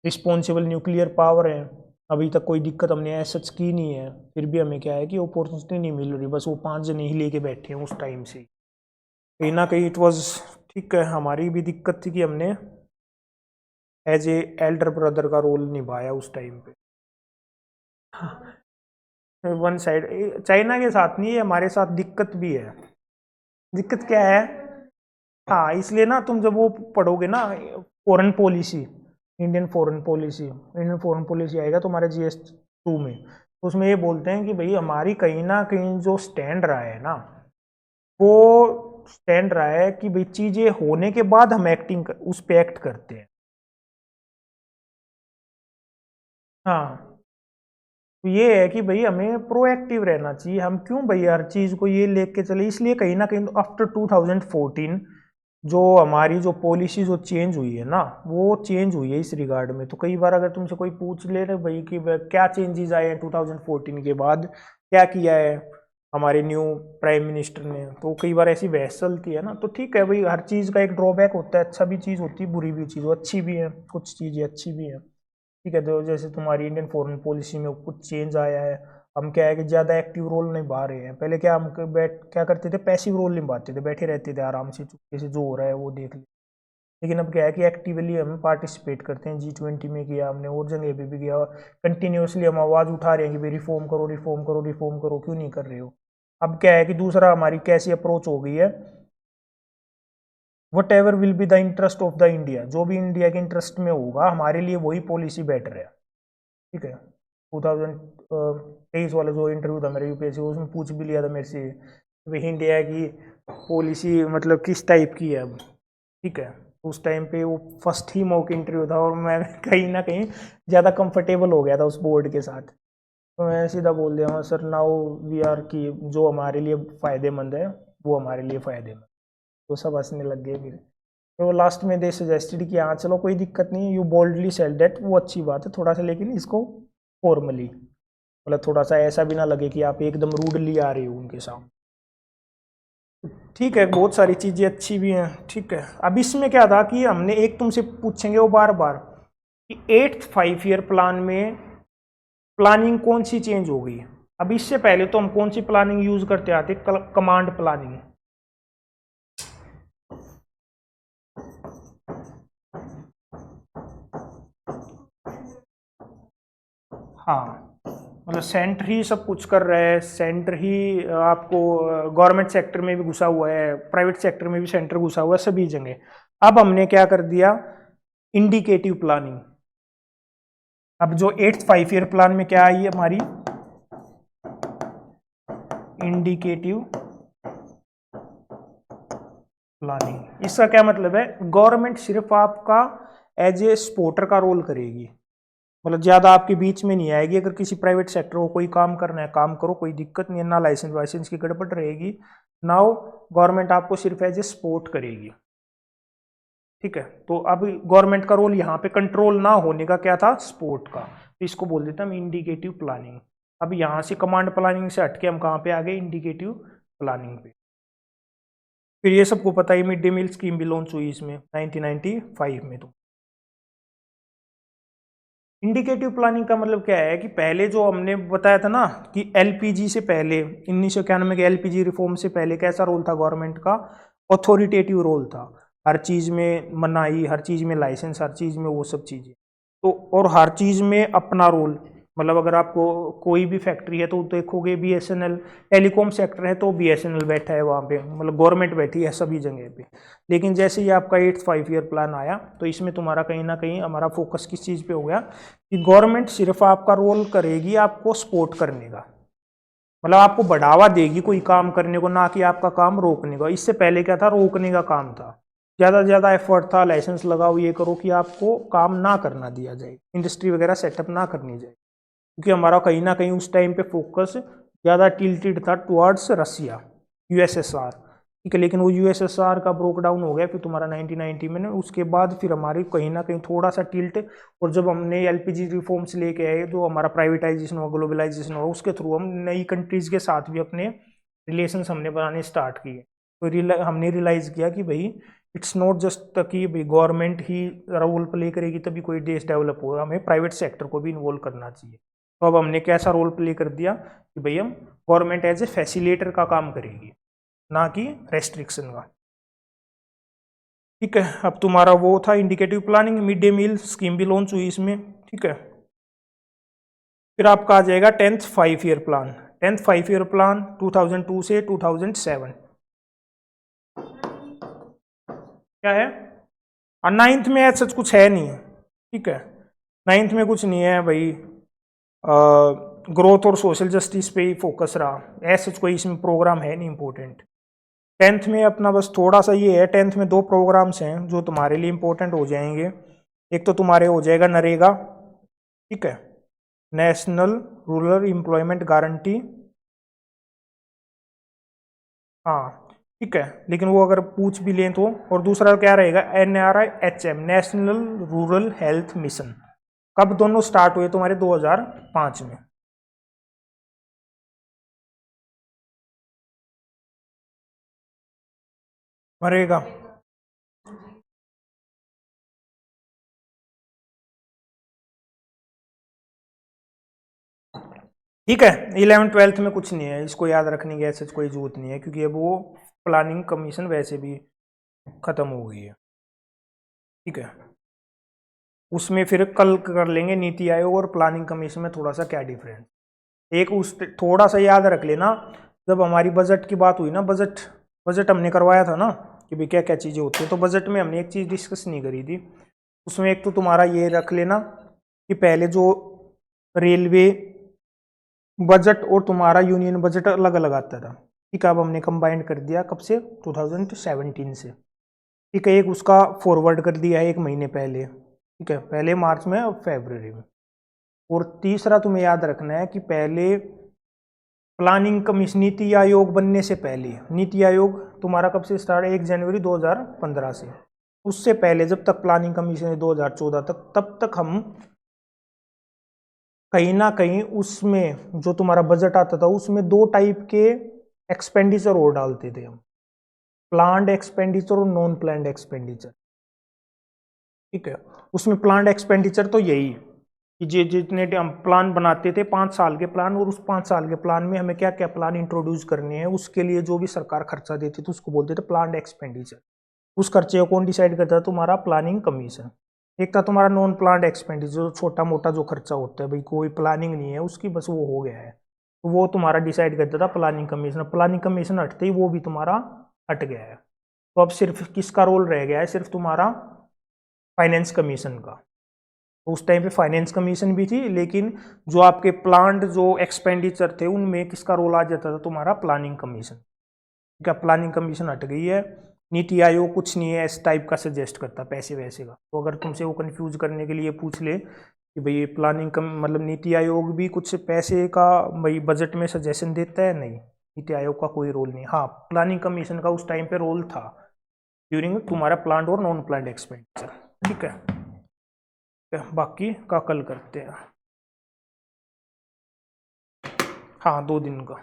रिस्पॉन्सिबल न्यूक्लियर पावर है, अभी तक कोई दिक्कत हमने ऐसा की नहीं है, फिर भी हमें क्या है कि अपॉर्चुनिटी नहीं मिल रही, बस वो 5 जने ही लेके बैठे हैं उस टाइम से। कहीं ना कहीं इट वाज ठीक है, हमारी भी दिक्कत थी कि हमने एज ए एल्डर ब्रदर का रोल निभाया उस टाइम पे। वन साइड चाइना के साथ नहीं है, हमारे साथ दिक्कत भी है। दिक्कत क्या है, हाँ इसलिए ना तुम जब वो पढ़ोगे ना foreign policy, Indian foreign policy आएगा तुम्हारे GS2 में, तो उसमें ये बोलते हैं कि भाई हमारी कहीं ना कहीं जो स्टैंड रहा है ना, वो स्टैंड रहा है कि भाई चीजें होने के बाद हम उस पे एक्ट करते हैं। हाँ तो ये है कि भाई हमें प्रोएक्टिव रहना चाहिए, हम क्यों भाई हर चीज को ये लेके चले। इसलिए कहीं ना कहीं आफ्टर 2014 जो हमारी जो पॉलिसी जो चेंज हुई है ना, वो चेंज हुई है इस रिगार्ड में। तो कई बार अगर तुमसे कोई पूछ ले रहे भाई कि क्या चेंजेस आए हैं 2014 के बाद, क्या किया है हमारे न्यू प्राइम मिनिस्टर ने, तो कई बार ऐसी बहस चलती है ना। तो ठीक है भाई, हर चीज़ का एक ड्रॉबैक होता है, अच्छा भी चीज़ होती है, बुरी भी चीज़, अच्छी भी है, कुछ चीज़ें अच्छी भी है। ठीक है, तो जैसे तुम्हारी इंडियन फॉरेन पॉलिसी में कुछ चेंज आया है, हम क्या है कि ज़्यादा एक्टिव रोल निभा रहे हैं। पहले क्या हम क्या करते थे, पैसिव रोल निभाते थे, बैठे रहते थे आराम से, चुपके से जो हो रहा है वो देख ले। लेकिन अब क्या है कि एक्टिवली हम पार्टिसिपेट करते हैं, G20 में किया हमने, और जगह पे भी किया, कंटिन्यूसली हम आवाज़ उठा रहे हैं कि भाई रिफॉर्म करो, रिफॉर्म करो, रिफॉर्म करो, क्यों नहीं कर रहे हो। अब क्या है कि दूसरा हमारी कैसी अप्रोच हो गई है, what ever will be the interest of the India, जो भी इंडिया के इंटरेस्ट में होगा हमारे लिए वही पॉलिसी बेटर है। ठीक है, 2023 वाला जो इंटरव्यू था मेरा UPSC, उसमें पूछ भी लिया था मेरे से भाई इंडिया की पॉलिसी मतलब किस टाइप की है अब। ठीक है, उस टाइम पे वो फर्स्ट ही मॉक इंटरव्यू था और मैं कहीं ना कहीं ज़्यादा कंफर्टेबल हो गया था उस बोर्ड के साथ, तो मैं सीधा बोल दिया हाँ सर, नाउ वी आर की जो हमारे लिए फ़ायदेमंद है वो हमारे लिए फ़ायदेमंद। तो सब हंसने लग गए फिर। तो लास्ट में दे सजेस्टेड कि हाँ चलो कोई दिक्कत नहीं, यू बोल्डली सेल दैट, वो अच्छी बात है थोड़ा सा, लेकिन इसको फॉर्मली, मतलब थोड़ा सा ऐसा भी ना लगे कि आप एकदम रूडली आ रहे हो उनके सामने। ठीक है, बहुत सारी चीज़ें अच्छी भी हैं। ठीक है, अब इसमें क्या था कि हमने एक तुमसे पूछेंगे वो बार बार कि 8th 5 ईयर प्लान में प्लानिंग कौन सी चेंज हो गई। अब इससे पहले तो हम कौन सी प्लानिंग यूज करते आते, कमांड प्लानिंग। हाँ मतलब सेंटर ही सब कुछ कर रहा है, सेंटर ही आपको गवर्नमेंट सेक्टर में भी घुसा हुआ है, प्राइवेट सेक्टर में भी सेंटर घुसा हुआ है, सभी जगह। अब हमने क्या कर दिया, इंडिकेटिव प्लानिंग। अब जो 8th 5 ईयर प्लान में क्या आई है हमारी, इंडिकेटिव प्लानिंग। इसका क्या मतलब है, गवर्नमेंट सिर्फ आपका एज ए सपोर्टर का रोल करेगी, मतलब ज़्यादा आपके बीच में नहीं आएगी। अगर किसी प्राइवेट सेक्टर को कोई काम करना है काम करो, कोई दिक्कत नहीं है, ना लाइसेंस वाइसेंस की गड़बड़ रहेगी, नाउ गवर्नमेंट आपको सिर्फ एज ए सपोर्ट करेगी। ठीक है, तो अब गवर्नमेंट का रोल यहाँ पे कंट्रोल ना होने का क्या था, सपोर्ट का, तो इसको बोल देते हैं हम इंडिकेटिव प्लानिंग। अब यहाँ से कमांड प्लानिंग से हटके हम कहाँ पे आ गए, इंडिकेटिव प्लानिंग पे। फिर ये सबको पता है मिड डे मील स्कीम भी लॉन्च हुई इसमें 1995 में। तो इंडिकेटिव प्लानिंग का मतलब क्या है कि पहले जो हमने बताया था ना कि LPG से पहले 1991 के LPG रिफॉर्म से पहले कैसा रोल था गवर्नमेंट का, ऑथोरिटेटिव रोल था। हर चीज़ में मनाही, हर चीज़ में लाइसेंस, हर चीज़ में वो सब चीज़ें, तो और हर चीज़ में अपना रोल। मतलब अगर आपको कोई भी फैक्ट्री है तो देखोगे BSNL, टेलीकॉम सेक्टर है तो BSNL बैठा है वहाँ पे, मतलब गवर्नमेंट बैठी है सभी जगह पे। लेकिन जैसे ही आपका 8th 5 ईयर प्लान आया तो इसमें तुम्हारा कहीं ना कहीं हमारा फोकस किस चीज़ पे हो गया कि गवर्नमेंट सिर्फ आपका रोल करेगी आपको सपोर्ट करने का, मतलब आपको बढ़ावा देगी कोई काम करने को, ना कि आपका काम रोकने का। इससे पहले क्या था, रोकने का काम था, ज़्यादा से ज़्यादा एफर्ट था, लाइसेंस लगाओ ये करो, कि आपको काम ना करना दिया जाए, इंडस्ट्री वगैरह सेटअप ना करनी जाए। क्योंकि हमारा कहीं ना कहीं उस टाइम पे फोकस ज़्यादा टिल्टेड था टुवर्ड्स रसिया, USSR। ठीक है, लेकिन वो USSR का ब्रोक डाउन हो गया फिर तुम्हारा 1990 में ना, उसके बाद फिर हमारी कहीं ना कहीं थोड़ा सा टिल्ट। और जब हमने LPG रिफॉर्म्स लेके आए, जो हमारा प्राइवेटाइजेशन हुआ, ग्लोबलाइजेशन हुआ, उसके थ्रू हम नई कंट्रीज़ के साथ भी अपने रिलेशंस हमने बनाने स्टार्ट किए। तो हमने रियलाइज़ किया कि भाई इट्स नॉट जस्ट कि भाई गवर्नमेंट ही रोल प्ले करेगी तभी कोई देश डेवलप होगा, हमें प्राइवेट सेक्टर को भी इन्वॉल्व करना चाहिए। तो अब हमने कैसा रोल प्ले कर दिया कि भाई हम गवर्नमेंट एज ए फैसिलिटेटर का काम करेगी, ना कि रेस्ट्रिक्शन का। ठीक है, अब तुम्हारा वो था indicative planning, mid day meal scheme भी लॉन्च हुई इसमें। ठीक है, फिर आपका आ जाएगा 10th 5 year plan. 10th 5 year plan 2002 से 2007 क्या है। और 9th में ऐसा कुछ है नहीं। ठीक है, 9th में कुछ नहीं है भाई, ग्रोथ और सोशल जस्टिस पे ही फोकस रहा, ऐसा कोई इसमें प्रोग्राम है नहीं इम्पोर्टेंट। 10th में अपना बस थोड़ा सा ये है, 10th में 2 प्रोग्राम्स हैं जो तुम्हारे लिए इम्पोर्टेंट हो जाएंगे। एक तो तुम्हारे हो जाएगा नरेगा, ठीक है, नेशनल रूरल एम्प्लॉयमेंट गारंटी। हाँ ठीक है, लेकिन वो अगर पूछ भी लें तो, और दूसरा क्या रहेगा NRHM, national rural health mission. कब दोनों स्टार्ट हुए तुम्हारे 2005 में। मरेगा। ठीक है, 11th 12th में कुछ नहीं है, इसको याद रखने की ऐसे कोई जरूरत नहीं है, क्योंकि अब वो प्लानिंग कमीशन वैसे भी खत्म हो गई है। ठीक है, उसमें फिर कल कर लेंगे नीति आयोग और प्लानिंग कमीशन में थोड़ा सा क्या डिफरेंस। एक उस थोड़ा सा याद रख लेना, जब हमारी बजट की बात हुई ना, बजट हमने करवाया था ना कि भाई क्या क्या चीज़ें होती है, तो बजट में हमने एक चीज़ डिस्कस नहीं करी थी। उसमें एक तो तुम्हारा ये रख लेना कि पहले जो रेलवे बजट और तुम्हारा यूनियन बजट अलग अलग आता था। ठीक है, अब हमने कंबाइंड कर दिया, कब से, 2017 से। ठीक है, एक उसका फॉरवर्ड कर दिया है 1 महीने पहले। ठीक है, पहले मार्च में अब फरवरी में। और तीसरा तुम्हें याद रखना है कि पहले प्लानिंग कमीशन, नीति आयोग बनने से पहले, नीति आयोग तुम्हारा कब से स्टार्ट है, 1 जनवरी 2015 से। उससे पहले जब तक प्लानिंग कमीशन है 2014 तक, तब तक हम कहीं ना कहीं उसमें जो तुम्हारा बजट आता था उसमें 2 टाइप के एक्सपेंडिचर और डालते थे हम, प्लान्ड एक्सपेंडिचर और नॉन प्लान्ड एक्सपेंडिचर। ठीक है, उसमें प्लान्ड एक्सपेंडिचर तो यही कि जितने हम प्लान बनाते थे 5 साल के प्लान, और उस 5 साल के प्लान में हमें क्या क्या प्लान इंट्रोड्यूस करने हैं, उसके लिए जो भी सरकार खर्चा देती थी उसको बोलते थे प्लान्ड एक्सपेंडिचर। उस खर्चे को कौन डिसाइड करता था, तुम्हारा प्लानिंग कमीशन। एक था तुम्हारा नॉन प्लान्ड एक्सपेंडिचर, छोटा मोटा जो खर्चा होता है भाई, कोई प्लानिंग नहीं है उसकी, बस वो हो गया है, तो वो तुम्हारा डिसाइड करता था प्लानिंग कमीशन। प्लानिंग कमीशन हटते ही वो भी तुम्हारा हट गया है। तो अब सिर्फ किसका रोल रह गया है, सिर्फ तुम्हारा फाइनेंस कमीशन का। तो उस टाइम पे फाइनेंस कमीशन भी थी, लेकिन जो आपके प्लान्ड जो एक्सपेंडिचर थे उनमें किसका रोल आ जाता था, तुम्हारा प्लानिंग कमीशन। क्या प्लानिंग कमीशन हट गई है। नीति आयोग कुछ नहीं है इस टाइप का सजेस्ट करता पैसे वैसे का, तो अगर तुमसे वो कंफ्यूज करने के लिए पूछ ले कि भाई प्लानिंग कम मतलब नीति आयोग भी कुछ पैसे का भाई बजट में सजेशन देता है, नहीं, नीति आयोग का कोई रोल नहीं। हाँ, प्लानिंग कमीशन का उस टाइम पे रोल था ड्यूरिंग तुम्हारा प्लान्ड और नॉन प्लान्ड एक्सपेंडिचर। ठीक है, बाकी का कल करते हैं। हाँ, 2 दिन का।